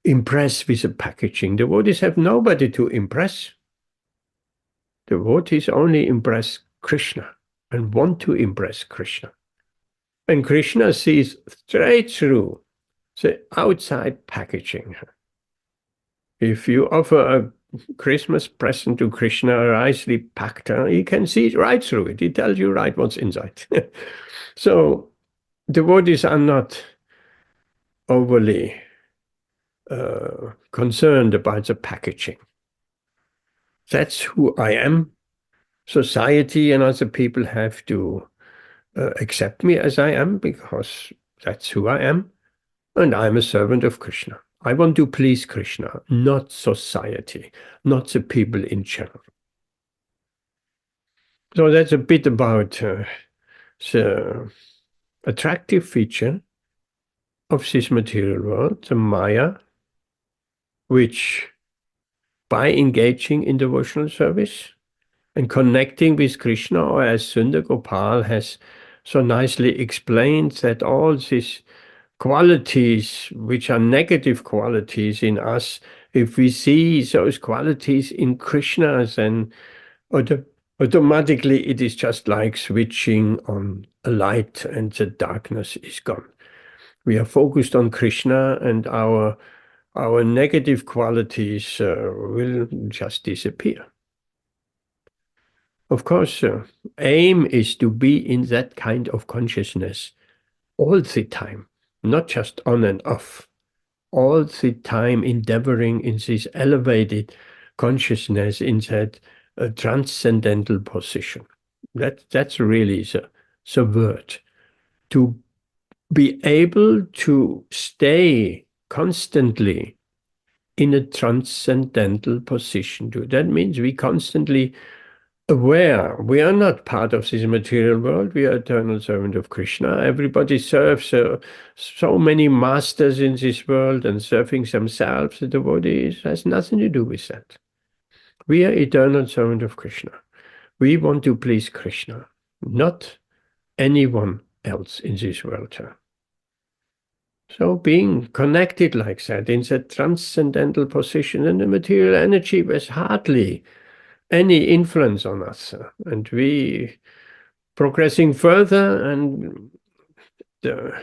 impress with the packaging. Devotees have nobody to impress. Devotees only impress Krishna and want to impress Krishna. And Krishna sees straight through the outside packaging. If you offer a Christmas present to Krishna, nicely packed, he can see right through it. He tells you right what's inside. So devotees are not overly concerned about the packaging. That's who I am. Society and other people have to accept me as I am, because that's who I am. And I'm a servant of Krishna. I want to please Krishna, not society, not the people in general. So that's a bit about the attractive feature of this material world, the Maya, which by engaging in devotional service and connecting with Krishna, or as Sundar Gopal has so nicely explained, that all these qualities, which are negative qualities in us, if we see those qualities in Krishna, then automatically it is just like switching on a light and the darkness is gone. We are focused on Krishna, and our negative qualities will just disappear. Of course, aim is to be in that kind of consciousness all the time, not just on and off, all the time endeavoring in this elevated consciousness, in that transcendental position. That's really the word. To be able to stay constantly in a transcendental position. That means we constantly aware. We are not part of this material world. We are eternal servant of Krishna. Everybody serves so many masters in this world, and serving themselves, the devotees, has nothing to do with that. We are eternal servant of Krishna. We want to please Krishna, not anyone else in this world. So being connected like that in that transcendental position, and the material energy has hardly any influence on us, and we progressing further, and the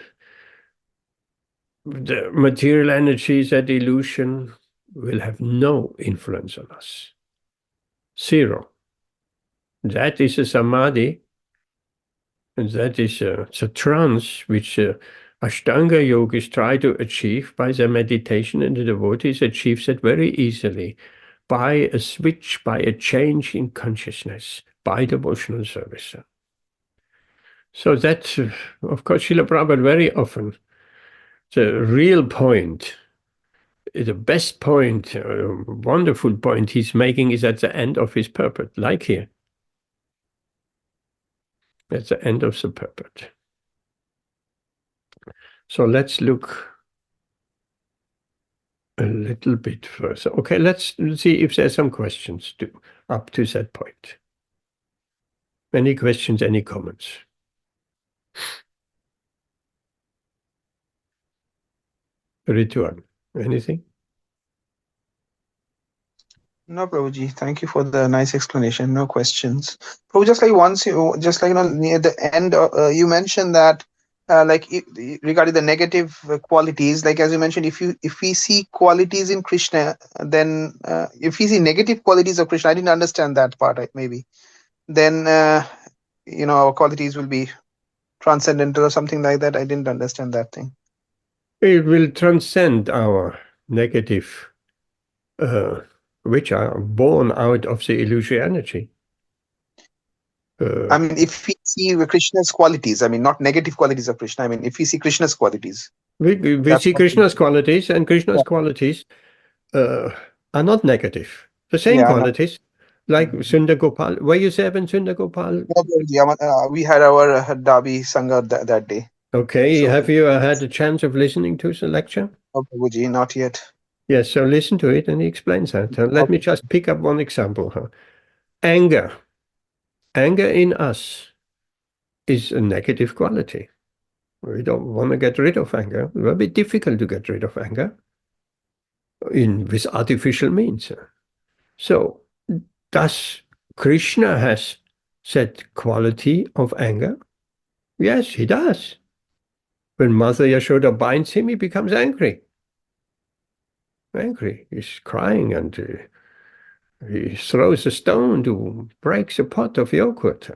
material energy, that illusion, will have no influence on us. Zero. That is a samadhi, and that is a trance which Astanga yogis try to achieve by their meditation, and the devotees achieve that very easily by a switch, by a change in consciousness, by devotional service. So that's, of course, Srila Prabhupada very often, the real point, the best point, wonderful point he's making is at the end of his purport, like here. At the end of the purport. So let's look a little bit further. Okay, let's see if there's some questions up to that point. Any questions, any comments? Ritual, anything? No, Prabhuji, thank you for the nice explanation. No questions. Prabhu, just like once near the end, you mentioned that regarding the negative qualities, like as you mentioned, if we see qualities in Krishna, then if we see negative qualities of Krishna, I didn't understand that part. Maybe then our qualities will be transcendental or something like that. I didn't understand that thing. It will transcend our negative, which are born out of the illusory energy. I mean, if we see Krishna's qualities, I mean, not negative qualities of Krishna. I mean, if we see Krishna's qualities. We see Krishna's qualities, and Krishna's qualities are not negative. The same qualities, like Sundar Gopal. Were you there when Sundar Gopal? We had our Dabi Sangha that day. Okay, so, have you had a chance of listening to the lecture? No, Prabhuji, not yet. Yes, so listen to it, and he explains that. Let me just pick up one example. Anger. Anger in us is a negative quality. We don't want to get rid of anger. It will be difficult to get rid of anger with artificial means. So, does Krishna has that quality of anger? Yes, he does. When Mother Yashoda binds him, he becomes angry. Angry. He's crying, and he throws a stone to break the pot of yogurt.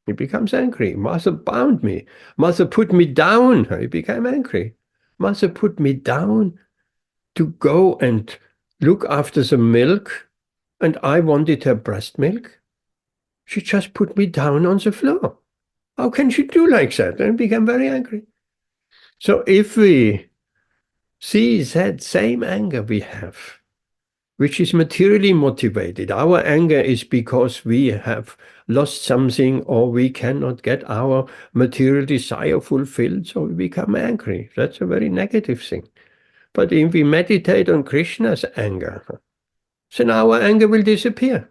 He becomes angry. Mother bound me. Mother put me down. He became angry. Mother put me down. to go and look after the milk, and I wanted her breast milk. She just put me down on the floor. How can she do like that? And became very angry. So if we see that same anger we have, which is materially motivated, our anger is because we have lost something or we cannot get our material desire fulfilled, so we become angry. That's a very negative thing. But if we meditate on Krishna's anger, then our anger will disappear.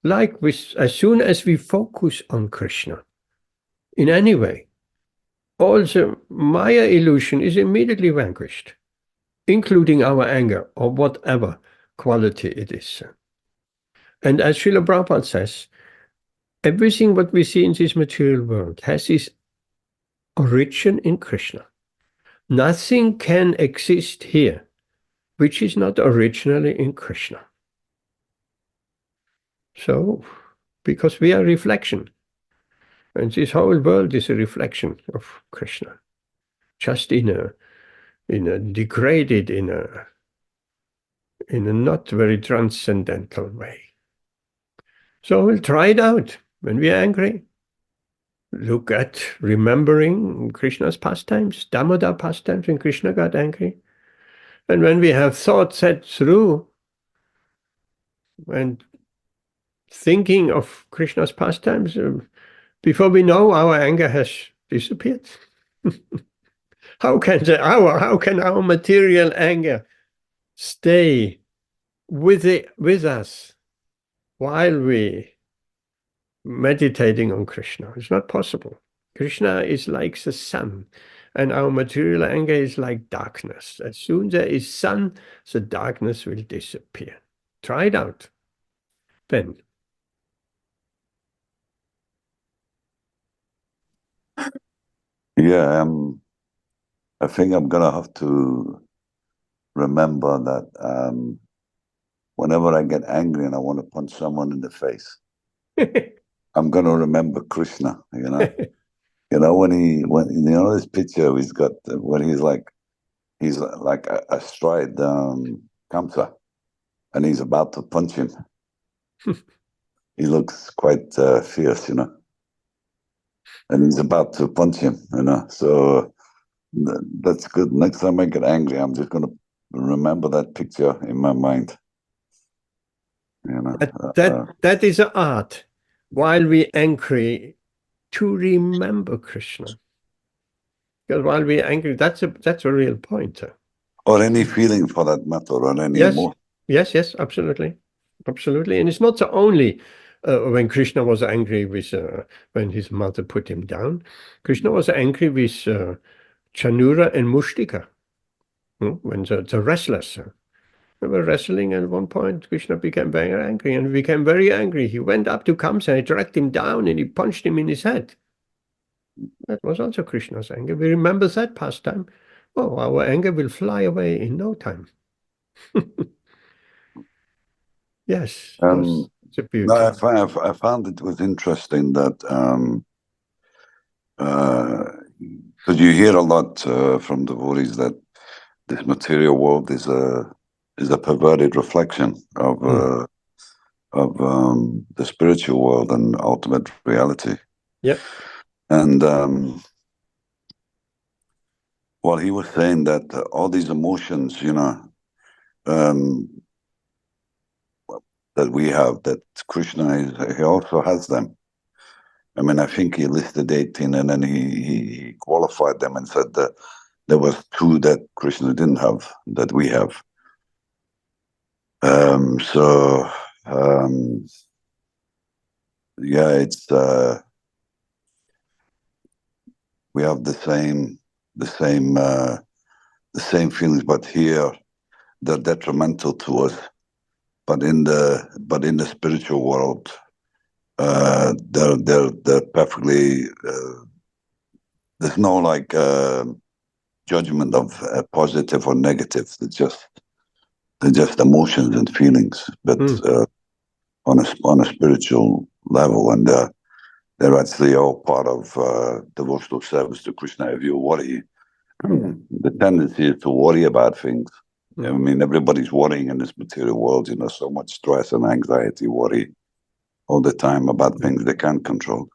As soon as we focus on Krishna, in any way, all the Maya illusion is immediately vanquished, including our anger or whatever quality it is. And as Srila Prabhupada says, everything what we see in this material world has its origin in Krishna. Nothing can exist here which is not originally in Krishna. So, because we are reflection, and this whole world is a reflection of Krishna, just in a degraded, in a not very transcendental way. So we'll try it out when we are angry. Look at remembering Krishna's pastimes, Damodar pastimes, when Krishna got angry. And when we have thought set through and thinking of Krishna's pastimes, before we know, our anger has disappeared. How can our material anger stay with us while we meditating on Krishna? It's not possible. Krishna is like the sun, and our material anger is like darkness. As soon as there is sun, the darkness will disappear. Try it out. Ben. Yeah, I think I'm gonna have to remember that whenever I get angry and I want to punch someone in the face, I'm gonna remember Krishna. You know when you know this picture he's got when he's like astride Kamsa, and he's about to punch him. He looks quite fierce, and he's about to punch him, So that's good. Next time I get angry, I'm just gonna remember that picture in my mind. That is an art. While we angry, to remember Krishna. Because while we're angry, that's a real point. Or any feeling for that matter, or any emotion. Yes, absolutely. Absolutely. And it's not so only when Krishna was angry with, when his mother put him down. Krishna was angry with Chanura and Mushtika, when the wrestlers they were wrestling. At one point, Krishna became very angry, and became very angry. He went up to Kamsa, he dragged him down, and he punched him in his head. That was also Krishna's anger. We remember that pastime. Oh, our anger will fly away in no time. Yes, it's a beauty. No, I found it was interesting that because you hear a lot from devotees that this material world is a perverted reflection of the spiritual world and ultimate reality. Yep. And he was saying that all these emotions, that we have, that Krishna he also has them. I mean, I think he listed 18, and then he qualified them and said that there was 2 that Krishna didn't have, that we have. Yeah, it's we have the same feelings, but here they're detrimental to us. But in the spiritual world, they're perfectly. There's no judgment of positive or negative. They're just emotions and feelings, but on a spiritual level, and they're actually all part of devotional service to Krishna. If you worry the tendency is to worry about things. Yeah. I mean, everybody's worrying in this material world, so much stress and anxiety, worry all the time about things they can't control.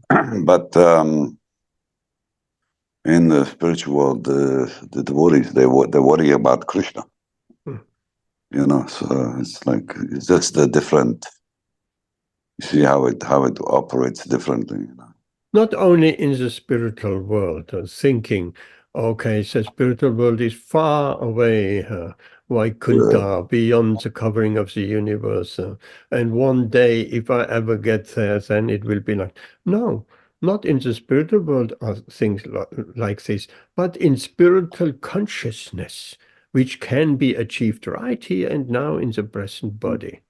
But in the spiritual world, the devotees, they worry about Krishna. So it's like, it's just a different, you see how it operates differently. Not only in the spiritual world, thinking, okay, the spiritual world is far away, Vaikuntha, beyond the covering of the universe. And one day, if I ever get there, then it will be like, no, not in the spiritual world are things like this, but in spiritual consciousness, which can be achieved right here and now in the present body.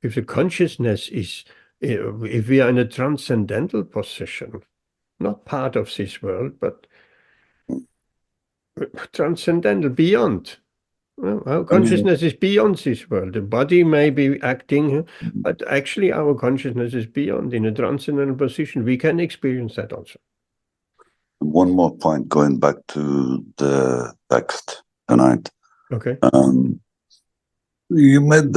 If the consciousness is, if we are in a transcendental position, not part of this world, but transcendental, beyond. Well, our consciousness is beyond this world. The body may be acting, but actually our consciousness is beyond, in a transcendental position. We can experience that also. One more point, going back to the text tonight. Okay. You made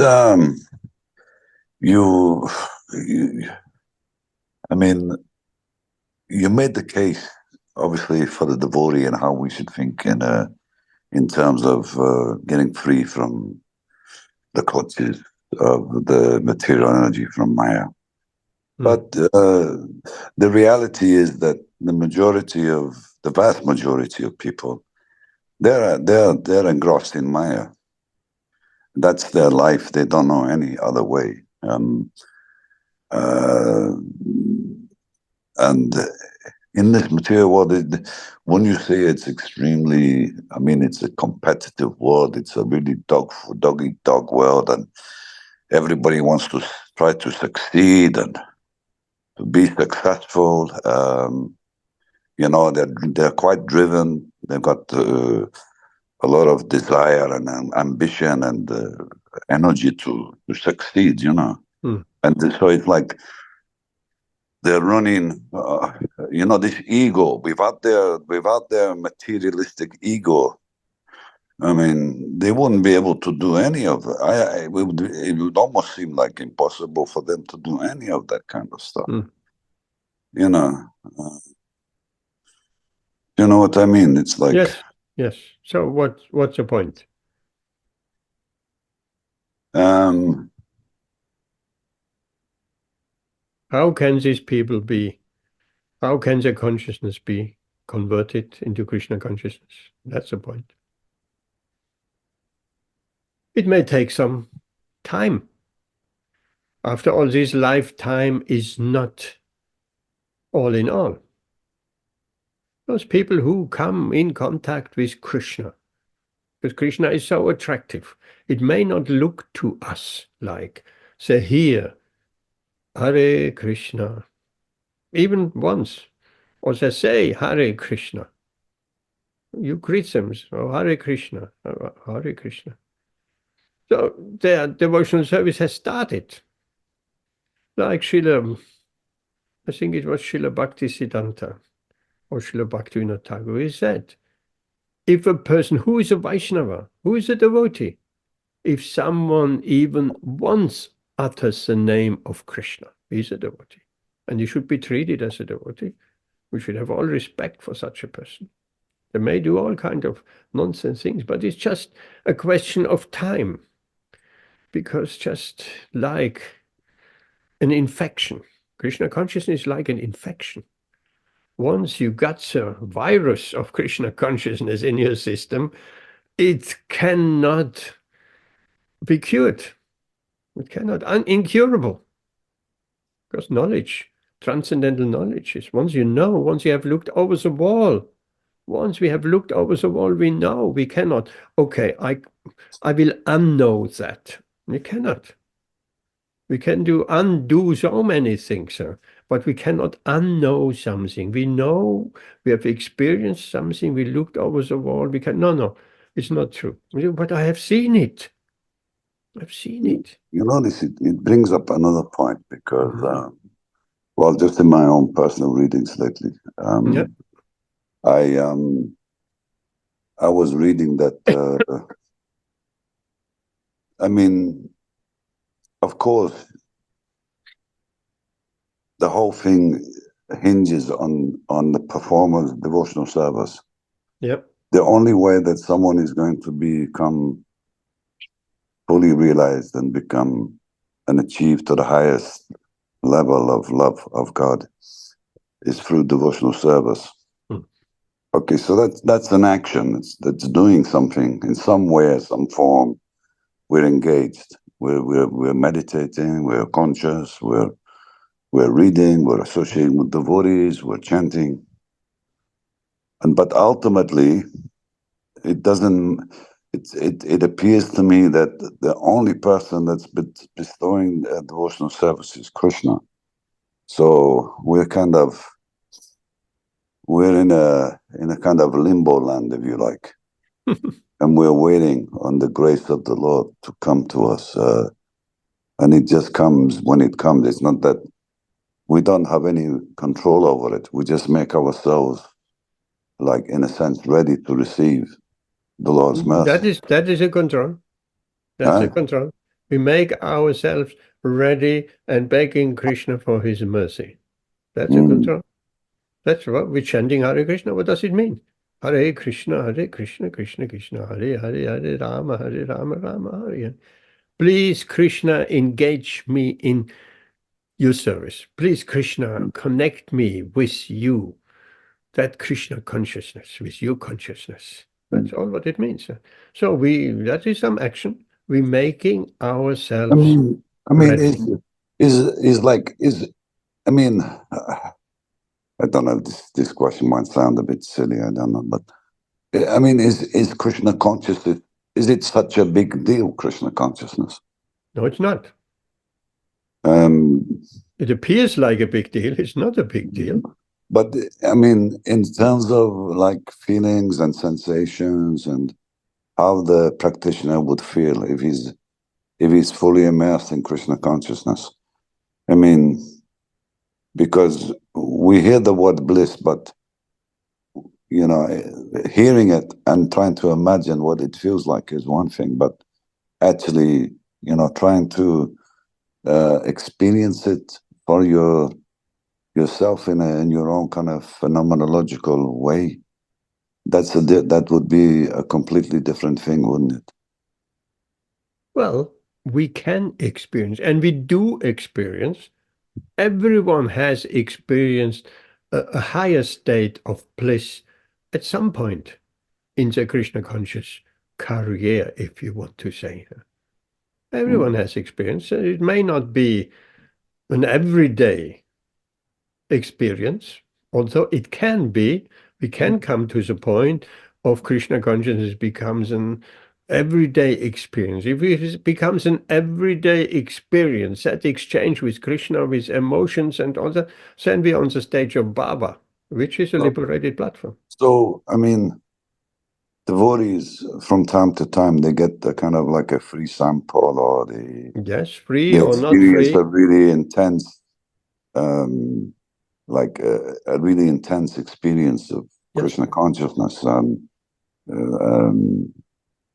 you made the case, obviously, for the devotee and how we should think in terms of getting free from the clutches of the material energy from Maya. But the reality is that the vast majority of people, they're engrossed in Maya. That's their life. They don't know any other way. And in this material world, when you say it's extremely, it's a competitive world. It's a really dog-eat-dog world, and everybody wants to try to succeed and to be successful. They're quite driven. They've got a lot of desire and ambition and energy to succeed. And so it's like they're running, this ego. Without their materialistic ego, they wouldn't be able to do any of it. It would almost seem like impossible for them to do any of that kind of stuff. You know what I mean? It's like, yes. So what's the point? How can these people be? How can their consciousness be converted into Krishna consciousness? That's the point. It may take some time. After all, this lifetime is not all in all. Those people who come in contact with Krishna, because Krishna is so attractive, it may not look to us like, say, here, Hare Krishna, even once, or they say Hare Krishna. You greet them, oh, Hare Krishna, Hare Krishna. So their devotional service has started. Like Srila, I think it was Srila Bhakti Siddhanta or Srila Bhaktivinoda Thakur, he said, if a person who is a Vaishnava, who is a devotee, if someone even once utters the name of Krishna, he's a devotee. And he should be treated as a devotee. We should have all respect for such a person. They may do all kinds of nonsense things, but it's just a question of time. Because just like an infection, Krishna consciousness is like an infection. Once you got the virus of Krishna consciousness in your system, it cannot be cured. It cannot, incurable. Because knowledge, transcendental knowledge is once you know, once you have looked over the wall, once we have looked over the wall, we know we cannot. Okay, I will unknow that. We cannot. We can undo so many things, but we cannot unknow something. We know, we have experienced something, we looked over the wall, no, it's not true. But I have seen it. I've seen it. It brings up another point because, just in my own personal readings lately, I was reading that, I mean, of course, the whole thing hinges on the performer's devotional service. Yep. The only way that someone is going to become fully realized and become and achieve to the highest level of love of God is through devotional service. Okay, so that's an action. That's doing something in some way, some form. We're engaged. We're meditating. We're conscious. We're reading. We're associating with devotees. We're chanting. But ultimately, it doesn't. It appears to me that the only person that's bestowing devotional service is Krishna. So we're in a kind of limbo land, if you like. And we're waiting on the grace of the Lord to come to us. And it just comes when it comes. It's not that we don't have any control over it. We just make ourselves, like, in a sense, ready to receive the Lord's mercy. That is a control. That's a control. We make ourselves ready and begging Krishna for his mercy. That's a control. That's what we're chanting Hare Krishna. What does it mean? Hare Krishna, Krishna Krishna, Hare Rama, Rama, Hare. Please, Krishna, engage me in your service. Please, Krishna, connect me with you. That Krishna consciousness, with your consciousness. That's all what it means. So that is some action. We're making ourselves ready. I don't know, this question might sound a bit silly, I don't know, but I mean, is Krishna consciousness, is it such a big deal, Krishna consciousness? No, it's not. It appears like a big deal. It's not a big deal. But I mean, in terms of like feelings and sensations and how the practitioner would feel if he's fully immersed in Krishna consciousness. I mean, because we hear the word bliss, but you know, hearing it and trying to imagine what it feels like is one thing, but actually, you know, trying to experience it for yourself in your own kind of phenomenological way, that would be a completely different thing, wouldn't it? Well, we can experience, and we do experience. Everyone has experienced a higher state of bliss at some point in the Krishna conscious career, if you want to say. Everyone has experienced. It may not be an everyday experience, although it can be. We can come to the point of Krishna consciousness becomes an everyday experience. If it becomes an everyday experience, that exchange with Krishna, with emotions and all that, then we're on the stage of Baba, which is a liberated platform. So, I mean, devotees from time to time, they get the kind of like a free sample, or yes, free or not free, a really intense, like a really intense experience of Krishna consciousness.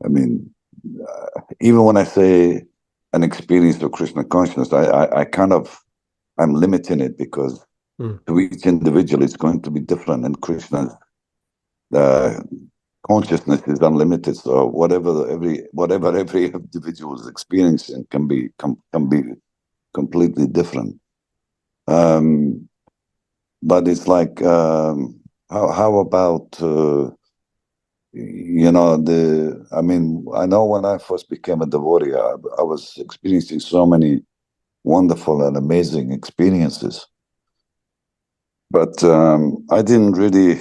I mean, even when I say an experience of Krishna consciousness, I'm limiting it because to each individual it's going to be different, and Krishna's consciousness is unlimited. So whatever every individual is experiencing can be completely different. But it's like, how about you know, I mean, I know when I first became a devotee, I was experiencing so many wonderful and amazing experiences. But I didn't really,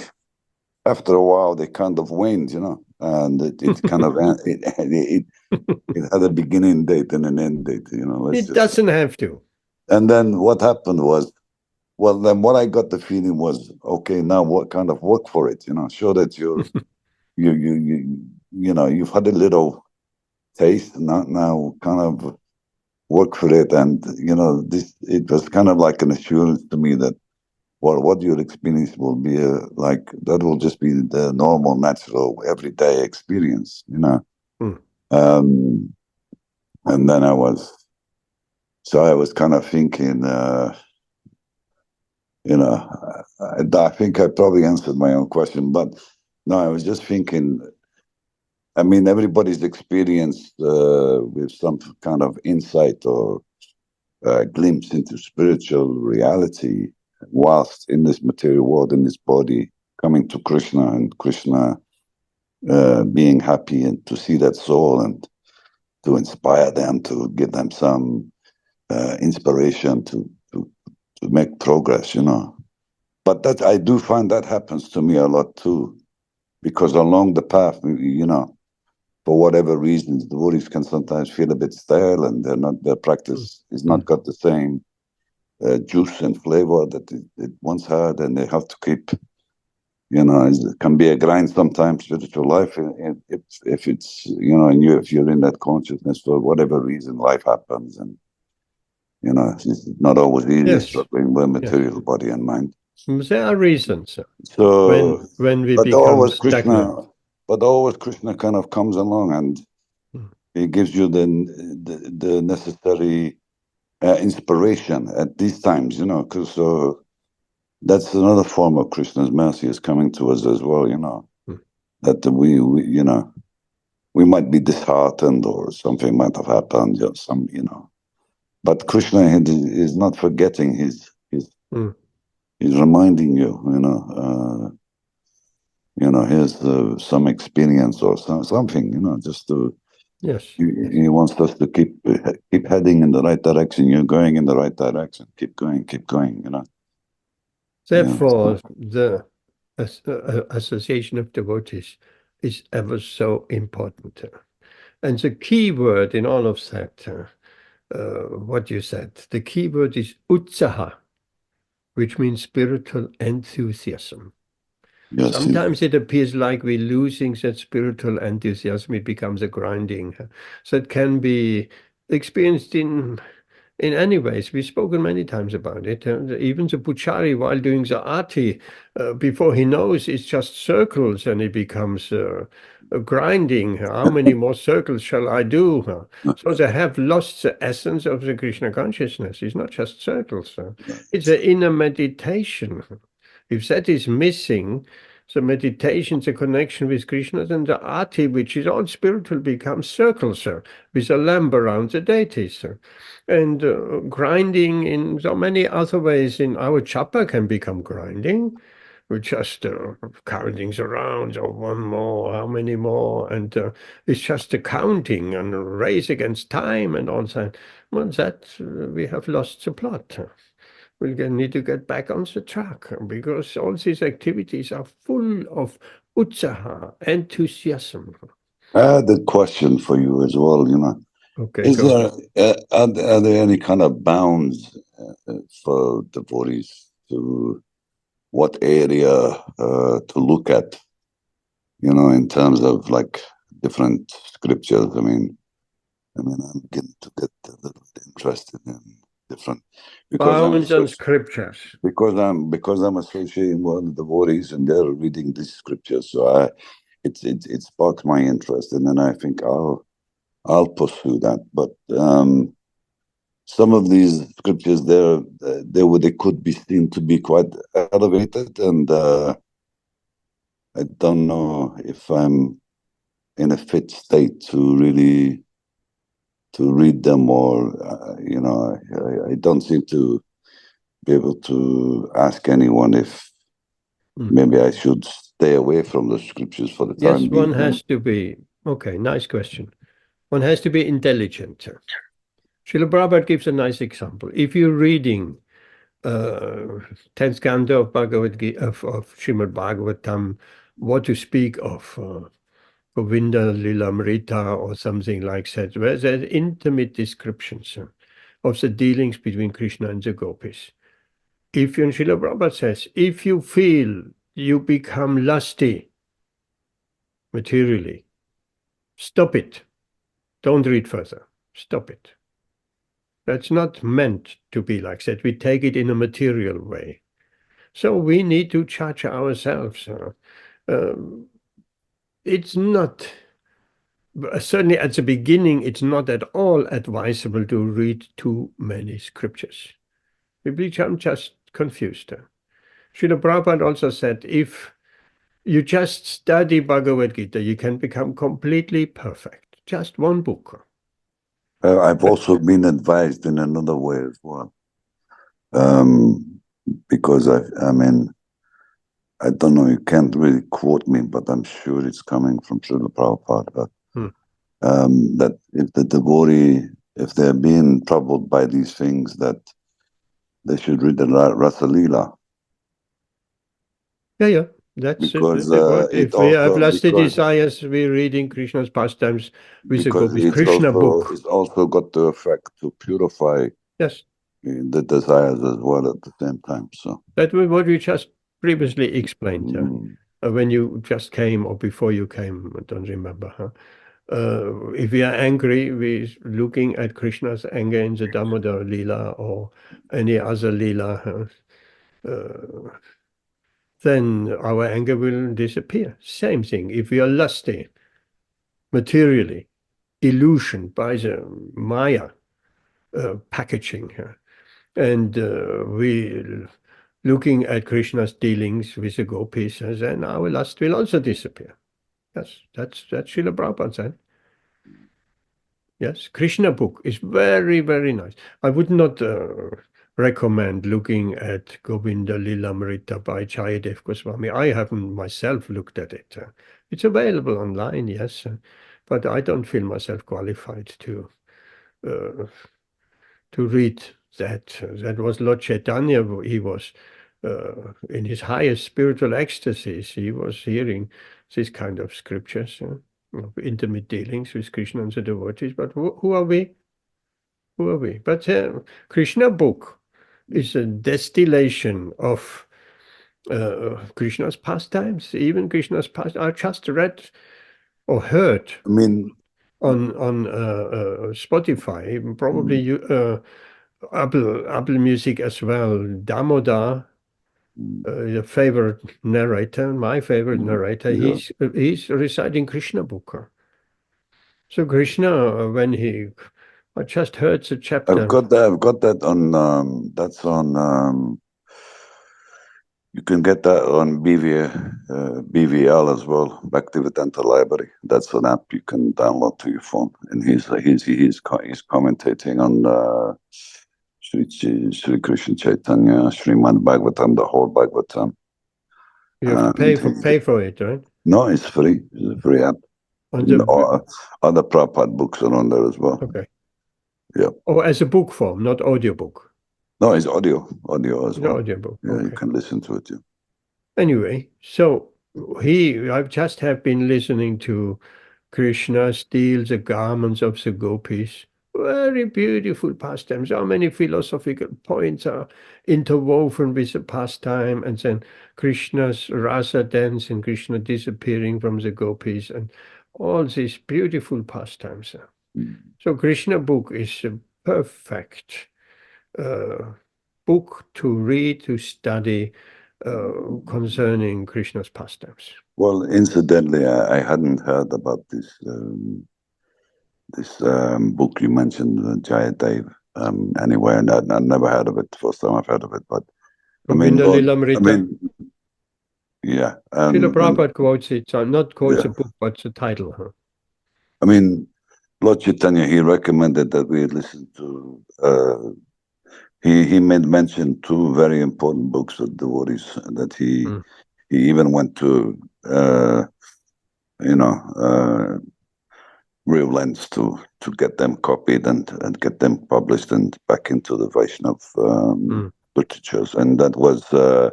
after a while, they kind of waned, you know, and it kind of, it had a beginning date and an end date, you know. It doesn't have to. And then what happened was, well, then what I got the feeling was, okay, now what kind of work for it, you know, show that you're, you know, you've had a little taste, now kind of work for it. And, you know, it was kind of like an assurance to me that what your experience will be like. That will just be the normal, natural, everyday experience, you know. Mm. And then I was kind of thinking, you know, I think I probably answered my own question, but no, I was just thinking, I mean, everybody's experienced with some kind of insight or glimpse into spiritual reality whilst in this material world, in this body, coming to Krishna, and Krishna being happy, and to see that soul and to inspire them, to give them some inspiration to make progress, you know. But that, I do find that happens to me a lot too, because along the path, you know, for whatever reasons, the devotees can sometimes feel a bit stale, and their practice is not got the same juice and flavor that it once had, and they have to keep, you know, it can be a grind sometimes, spiritual life, if it's, you know, and if you're in that consciousness for whatever reason, life happens, and, you know, it's not always easy, struggling with material body and mind. There are reasons. So when we but become always stagnant. Krishna kind of comes along, and he gives you the necessary inspiration at these times, you know, because that's another form of Krishna's mercy is coming to us as well, you know, that we, you know, we might be disheartened or something might have happened, you know, but Krishna is not forgetting. He's reminding you, here's some experience or something, you know, just to. Yes. He wants us to keep heading in the right direction. You're going in the right direction. Keep going, you know. Therefore, the association of devotees is ever so important. And the key word in all of that, what you said, the key word is utsaha, which means spiritual enthusiasm. Yes, sometimes it appears like we're losing that spiritual enthusiasm. It becomes a grinding. So it can be experienced in any ways. We've spoken many times about it. Even the puchari, while doing the arti, before he knows, it's just circles, and it becomes grinding. How many more circles shall I do? So they have lost the essence of the Krishna consciousness. It's not just circles. It's an inner meditation. If that is missing, the meditation, the connection with Krishna, then the arti, which is all spiritual, becomes circles, with a lamp around the deities. And grinding in so many other ways in our japa can become grinding. We're just counting the rounds, or one more, how many more, and it's just a counting and a race against time and all that. Well, that we have lost the plot. We'll need to get back on the track, because all these activities are full of utsaha, enthusiasm. I had a question for you as well, you know. Okay, are there any kind of bounds for devotees to what area to look at, you know, in terms of like different scriptures? I mean, I'm getting to get a little bit interested in different bounds and scriptures. Because I'm associating with the devotees, and they're reading these scriptures, so it sparks my interest, and then I think I'll pursue that. But some of these scriptures they could be seen to be quite elevated, and I don't know if I'm in a fit state to really read them, or you know, I don't seem to be able to ask anyone if maybe I should stay away from the scriptures for the time being. Yes, one has to be. Okay, nice question. One has to be intelligent. Srila Prabhupada gives a nice example. If you're reading 10th canto of Bhagavad Gītā, of Srimad Bhagavatam, what to speak of Govinda Lilamrita or something like that, where there's intimate descriptions of the dealings between Krishna and the gopis. If you, and Srila Prabhupada says, if you feel you become lusty materially, stop it. Don't read further. Stop it. That's not meant to be like that. We take it in a material way. So we need to judge ourselves. It's not, certainly at the beginning, it's not at all advisable to read too many scriptures. We become just confused. Srila Prabhupada also said, if you just study Bhagavad Gītā, you can become completely perfect. Just one book. I've also been advised in another way as well. Because I mean, I don't know, you can't really quote me, but I'm sure it's coming from Srila Prabhupada. That if the devotee, if they're being troubled by these things, that they should read the Rasa Leela. Yeah. That's because it. If we have lusty desires, we're reading Krishna's pastimes with the gopis. Krishna book. It's also got the effect to purify the desires as well at the same time. So that was what we just previously explained. When you just came or before you came, I don't remember. If we are angry, we're looking at Krishna's anger in the Damodar Leela or any other Leela. Then our anger will disappear. Same thing. If we are lusty, materially, illusioned by the Maya packaging, and we looking at Krishna's dealings with the gopis, then our lust will also disappear. Yes, that's Srila Prabhupada said. Yes, Krishna book is very, very nice. I would not recommend looking at Govinda Lilamrita by Jayadev Goswami. I haven't myself looked at it. It's available online, yes, but I don't feel myself qualified to read that. That was Lord Chaitanya. He was in his highest spiritual ecstasies. He was hearing this kind of scriptures, of intimate dealings with Krishna and the devotees. But who are we? Who are we? But Krishna book is a distillation of Krishna's pastimes. Even Krishna's pastimes. I just read or heard. I mean, on Spotify, probably Apple Music as well. Damodar, your favorite narrator, my favorite narrator, he's reciting Krishna book. So Krishna, when I just heard the chapter. I've got that on. That's on. You can get that on BVL as well, Bhaktivedanta Library. That's an app you can download to your phone, and he's commentating on Sri Krishna Chaitanya, Srimad Bhagavatam, the whole Bhagavatam. You have to pay for it, right? No, it's free. It's a free app. Other Prabhupada books are on there as well. Okay. Yeah. Oh, as a book form, not audiobook. No, it's audio as well. Audiobook. Yeah, okay. You can listen to it. Yeah. Anyway, so I've just have been listening to Krishna steal the garments of the gopis. Very beautiful pastimes. How many philosophical points are interwoven with the pastime, and then Krishna's rasa dance and Krishna disappearing from the gopis and all these beautiful pastimes. So Krishna book is a perfect book to read, to study concerning Krishna's pastimes. Well, incidentally, I hadn't heard about this book you mentioned, Jayadev. Anyway, and I'd never heard of it. First time I've heard of it, but yeah. Srila Prabhupada quotes it, not quotes a book, but the title. I mean, Lord Chaitanya, he recommended that we listen to. He made mention two very important books of devotees that he even went to, real lengths to get them copied and get them published and back into the Vaishnav literatures. And that was the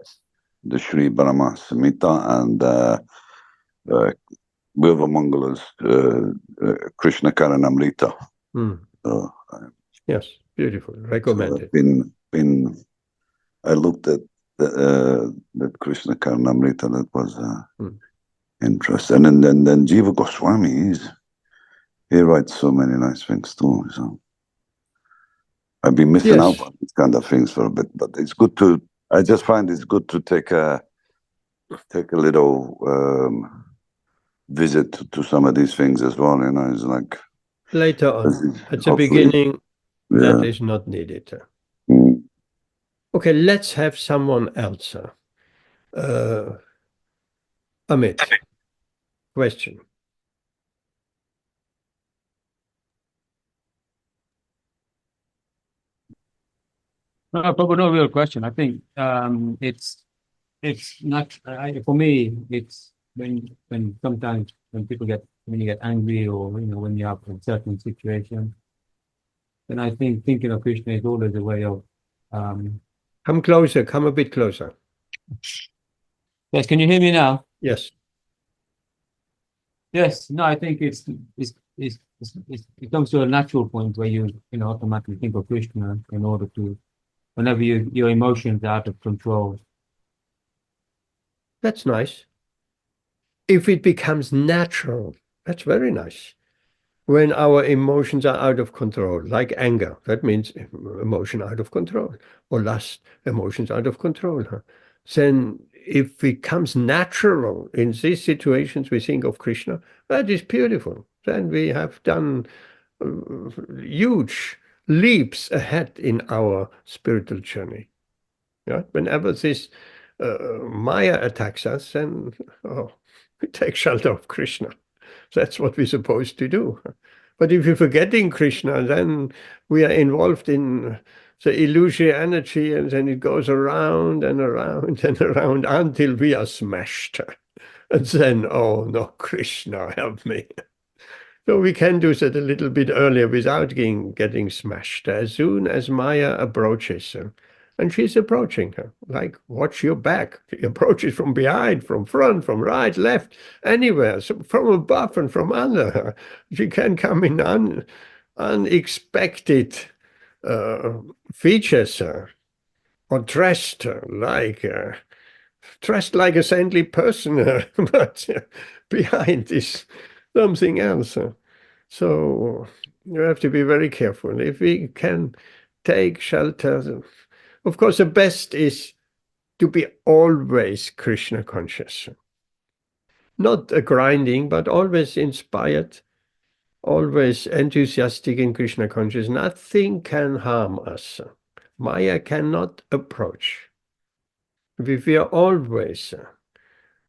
Sri Brahma Samhita and Vilvamangala's Krishna Karanamrita. Yes, beautiful. Recommended. So I looked at that Krishna Karanamrita. That was interesting. And then Jiva Goswami, he writes so many nice things too. So I've been missing out on these kind of things for a bit, but it's good to I just find it's good to take a little visit to some of these things as well. You know, it's like Later on, at the hopefully, beginning, that yeah. is not needed. Mm. Okay, let's have someone else. Amit, question. No, probably no real question. I think it's not for me. It's when sometimes when you get angry, or when you're in a certain situation, then I think thinking of Krishna is always a way of. Come closer. Come a bit closer. Yes, can you hear me now? Yes. Yes. No, I think it comes to a natural point where you automatically think of Krishna in order to, whenever your emotions are out of control. That's nice. If it becomes natural, that's very nice. When our emotions are out of control, like anger, that means emotion out of control, or lust, emotions out of control. Then if it comes natural in these situations, we think of Krishna, that is beautiful. Then we have done huge leaps ahead in our spiritual journey. Yeah? Whenever this Maya attacks us, then we take shelter of Krishna. That's what we're supposed to do. But if we're forgetting Krishna, then we are involved in the illusory energy, and then it goes around and around and around until we are smashed. And then, oh no, Krishna, help me. So we can do that a little bit earlier without getting smashed. As soon as Maya approaches her, and she's approaching her, like, watch your back. She approaches from behind, from front, from right, left, anywhere, so from above and from under. She can come in unexpected features, or dressed like a saintly person, but behind is something else. So you have to be very careful. If we can take shelter, of course, the best is to be always Krishna conscious. Not a grinding, but always inspired, always enthusiastic in Krishna conscious. Nothing can harm us. Maya cannot approach. If we are always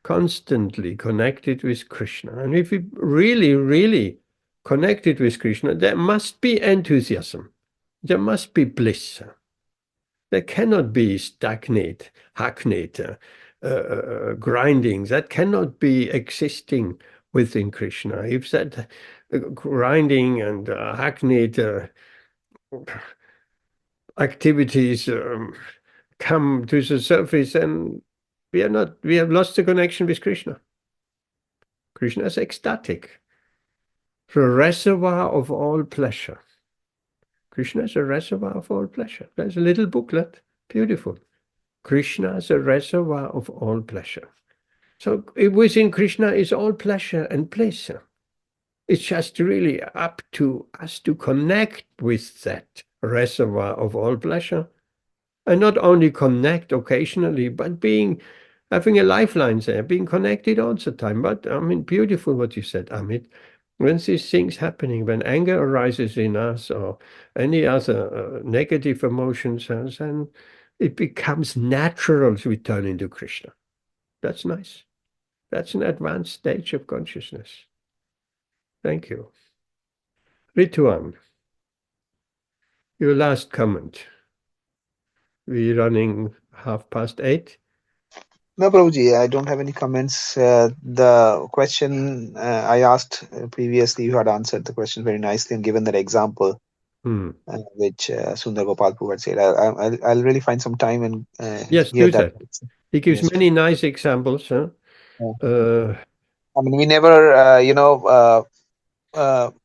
constantly connected with Krishna, and if we really, really connected with Krishna, there must be enthusiasm. There must be bliss. There cannot be stagnate, hackneyed, grinding. That cannot be existing within Krishna. If that grinding and hackneyed activities come to the surface, then we have lost the connection with Krishna. Krishna is ecstatic, the reservoir of all pleasure. Krishna is a reservoir of all pleasure. There's a little booklet, beautiful. Krishna is a reservoir of all pleasure. So within Krishna is all pleasure and bliss. It's just really up to us to connect with that reservoir of all pleasure. And not only connect occasionally, but having a lifeline there, being connected all the time. But I mean, beautiful what you said, Amit. When these things happening, when anger arises in us or any other negative emotions, then it becomes natural to return into Krishna. That's nice. That's an advanced stage of consciousness. Thank you. Rituan, your last comment. We're running 8:30. No, Prabhuji, I don't have any comments. The question I asked previously, you had answered the question very nicely and given that example, which Sundar Gopal Prabhu had said. I'll really find some time and yes, hear do that. He gives Yes. many nice examples. Huh? I mean, we never,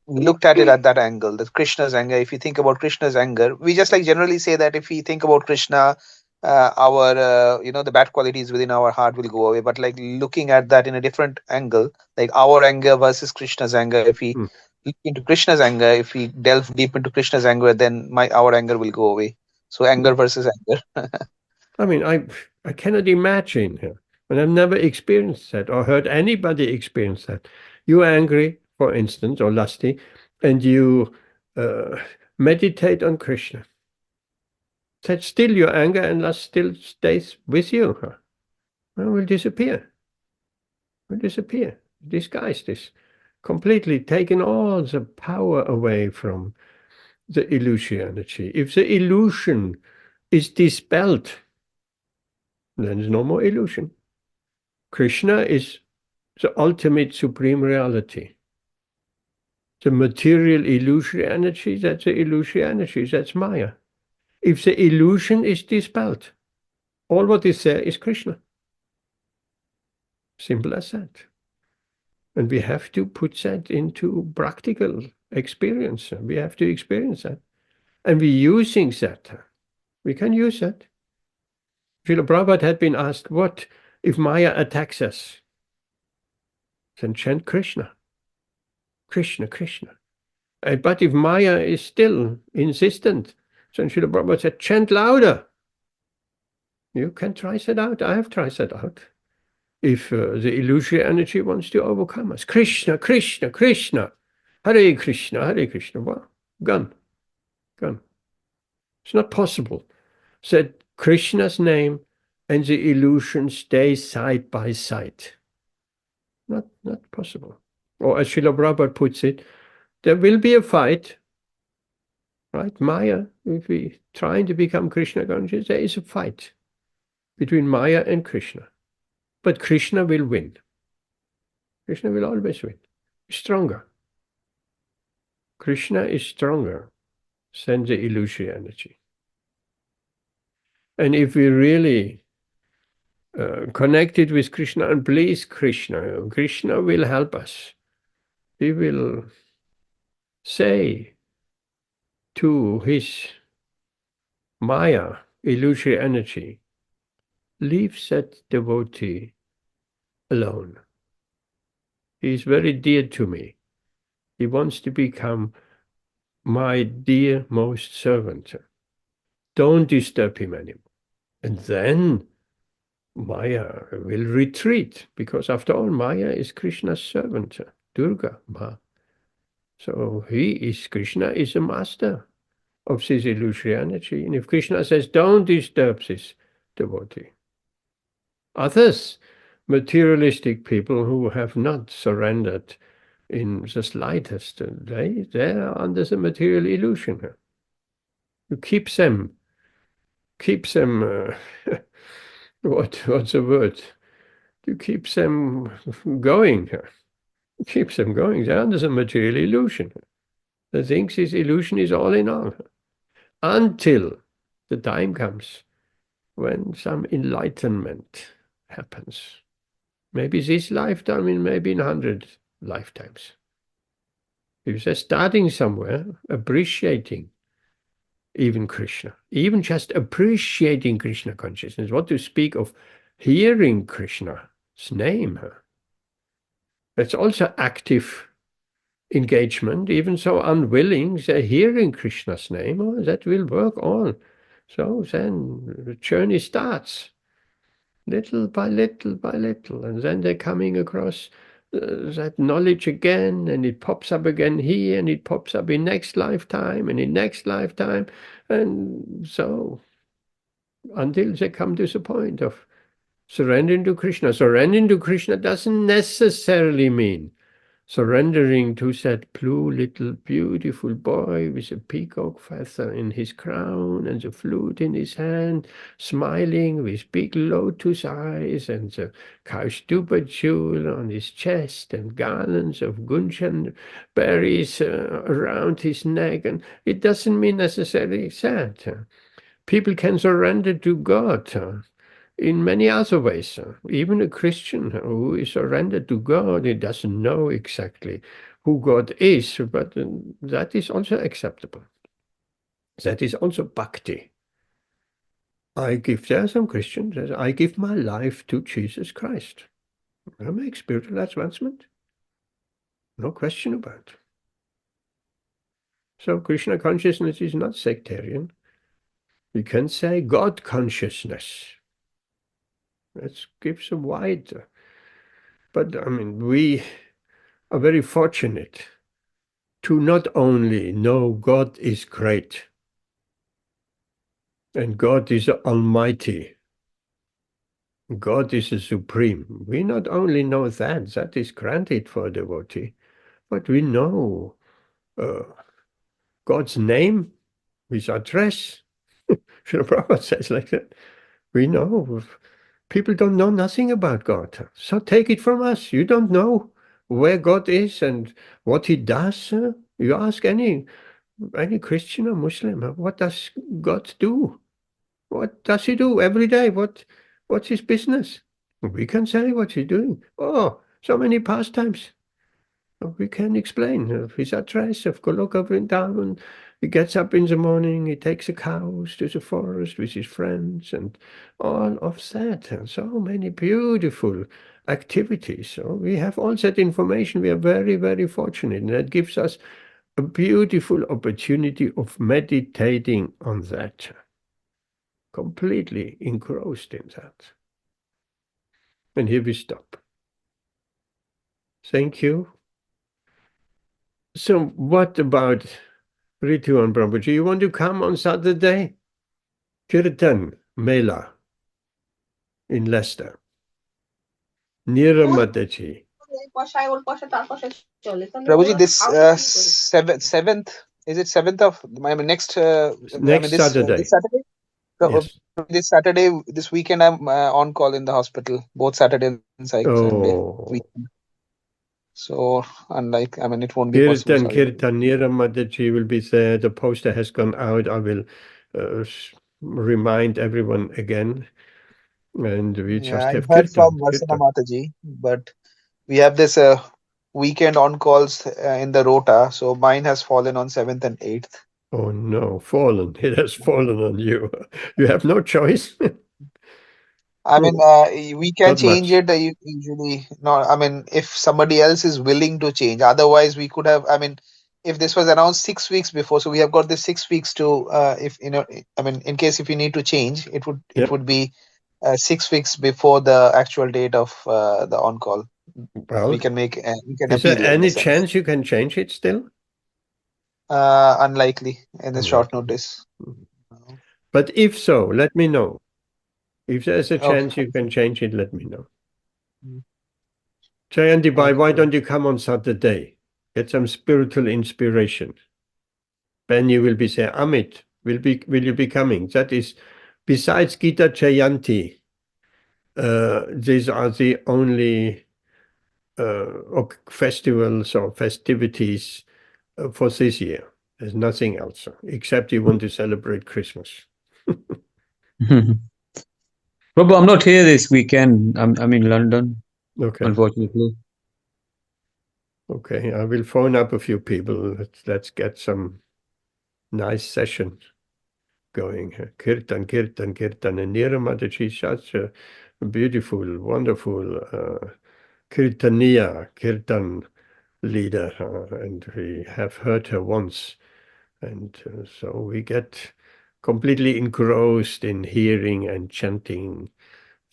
looked at it at that angle, that Krishna's anger. If you think about Krishna's anger, we just like generally say that if we think about Krishna, our the bad qualities within our heart will go away. But like looking at that in a different angle, like our anger versus Krishna's anger, if we look into Krishna's anger, if we delve deep into Krishna's anger, then our anger will go away. So anger versus anger. I mean, I cannot imagine, and I've never experienced that or heard anybody experience that. You're angry, for instance, or lusty, and you meditate on Krishna. That still your anger and lust still stays with you. Well, will disappear. Will disappear. Disguised is completely taken all the power away from the illusion energy. If the illusion is dispelled, then there's no more illusion. Krishna is the ultimate supreme reality. The material illusory energy, that's the illusory energy, that's Maya. If the illusion is dispelled, all what is there is Krishna. Simple as that. And we have to put that into practical experience. We have to experience that. And we're using that. We can use that. Srila Prabhupada had been asked, what if Maya attacks us? Then chant Krishna. Krishna, Krishna. But if Maya is still insistent, then Srila Prabhupada said, chant louder. You can try that out. I have tried that out. If the illusory energy wants to overcome us. Krishna, Krishna, Krishna. Hare Krishna, Hare Krishna. Well, gone. Gone. It's not possible that Krishna's name and the illusion stay side by side. Not possible. Or as Srila Prabhupada puts it, there will be a fight, right? Maya, if we trying to become Krishna conscious, there is a fight between Maya and Krishna. But Krishna will win. Krishna will always win. Stronger. Krishna is stronger than the illusory energy. And if we really connected with Krishna and please Krishna, Krishna will help us. He will say to his Maya, illusory energy, leave that devotee alone. He is very dear to me. He wants to become my dear most servant. Don't disturb him anymore. And then Maya will retreat, because after all, Maya is Krishna's servant, Durga, Ma. So Krishna is a master of this illusory energy. And if Krishna says, don't disturb this devotee, others, materialistic people who have not surrendered in the slightest, they are under the material illusion. You keep them, what's the word? You keep them going. Keeps them going. They're under the material illusion. They think this illusion is all in all. Until the time comes when some enlightenment happens. Maybe this lifetime, and maybe in 100 lifetimes. If they're starting somewhere, appreciating even Krishna, even just appreciating Krishna consciousness, what to speak of hearing Krishna's name. That's also active engagement, even so unwilling, they're hearing Krishna's name, oh, that will work on. So then the journey starts, little by little by little, and then they're coming across that knowledge again, and it pops up again here, and it pops up in next lifetime, and in next lifetime, and so until they come to the point of surrendering to Krishna. Surrendering to Krishna doesn't necessarily mean surrendering to that blue little beautiful boy with a peacock feather in his crown and the flute in his hand, smiling with big lotus eyes and the Kaustuba jewel on his chest and garlands of gunjan berries around his neck. And it doesn't mean necessarily that. People can surrender to God in many other ways. Even a Christian who is surrendered to God, he doesn't know exactly who God is, but that is also acceptable. That is also bhakti. There are some Christians, I give my life to Jesus Christ. I make spiritual advancement. No question about it. So Krishna consciousness is not sectarian. We can say God consciousness. That gives a wide. But I mean, we are very fortunate to not only know God is great and God is almighty, God is the supreme. We not only know that is granted for a devotee, but we know God's name, his address. Srila Prabhupada says like that. We know. People don't know nothing about God. So take it from us. You don't know where God is and what he does. You ask any Christian or Muslim, what does God do? What does he do every day? What's his business? We can say what he's doing. Oh, so many pastimes. We can explain of his address of Goloka Vrindavan. He gets up in the morning, he takes the cows to the forest with his friends and all of that. And so many beautiful activities. So we have all that information. We are very, very fortunate. And that gives us a beautiful opportunity of meditating on that. Completely engrossed in that. And here we stop. Thank you. So what about Ritu and Prabhuji? You want to come on Saturday? Kirtan Mela in Leicester. Niramadaji. Prabhuji, this seventh, is it 7th of, I mean, next Saturday. this Saturday? Yes. This Saturday, this weekend, I'm on call in the hospital, both Saturday and Sunday weekend. So, unlike, I mean, it won't be possible. Kirtan Niramadaji will be there. The poster has gone out. I will remind everyone again. And we just I have heard from Kirtan. Varsana Mataji, but we have this weekend on calls in the rota. So mine has fallen on 7th and 8th. Oh no, fallen. It has fallen on you. You have no choice. I mean, we can Not change much. it usually. No, I mean, if somebody else is willing to change, otherwise we could have. I mean, if this was announced 6 weeks before, so we have got this 6 weeks to. If you know, I mean, in case if you need to change, it would be 6 weeks before the actual date of the on call. Well, We can make we can is appeal there in any a sense. chance you can change it still? Unlikely in the short notice. But if so, let me know. If there's a Okay. chance you can change it, let me know. Jayanti Bhai, why don't you come on Saturday? Get some spiritual inspiration. Then you will be saying, Amit, will you be coming? That is, besides Gita Jayanti, these are the only festivals or festivities for this year. There's nothing else, except you want to celebrate Christmas. Prabhu, I'm not here this weekend. I'm in London, Okay. unfortunately. Okay, I will phone up a few people. Let's get some nice sessions going. Kirtan. And Niramadaji is such a beautiful, wonderful Kirtan leader. And we have heard her once. And so we get completely engrossed in hearing and chanting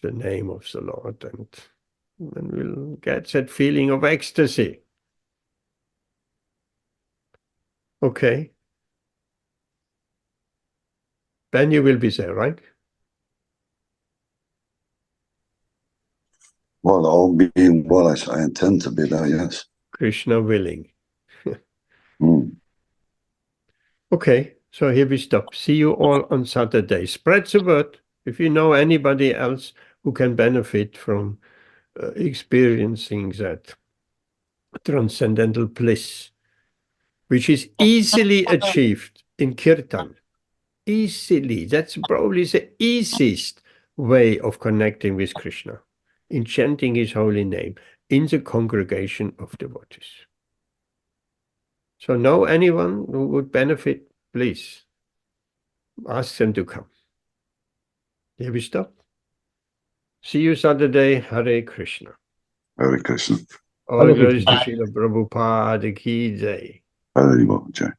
the name of the Lord. And we'll get that feeling of ecstasy. Okay. Ben, you will be there, right? Well, all being well, I intend to be there, yes. Krishna willing. Mm. Okay, so here we stop. See you all on Saturday. Spread the word. If you know anybody else who can benefit from experiencing that transcendental bliss, which is easily achieved in Kirtan. Easily. That's probably the easiest way of connecting with Krishna, in chanting his holy name in the congregation of devotees. So know anyone who would benefit, please ask them to come. Here we stop. See you Saturday. Hare Krishna. Hare Krishna. All glories to Srila Prabhupada Ki Jai. Hare Krishna.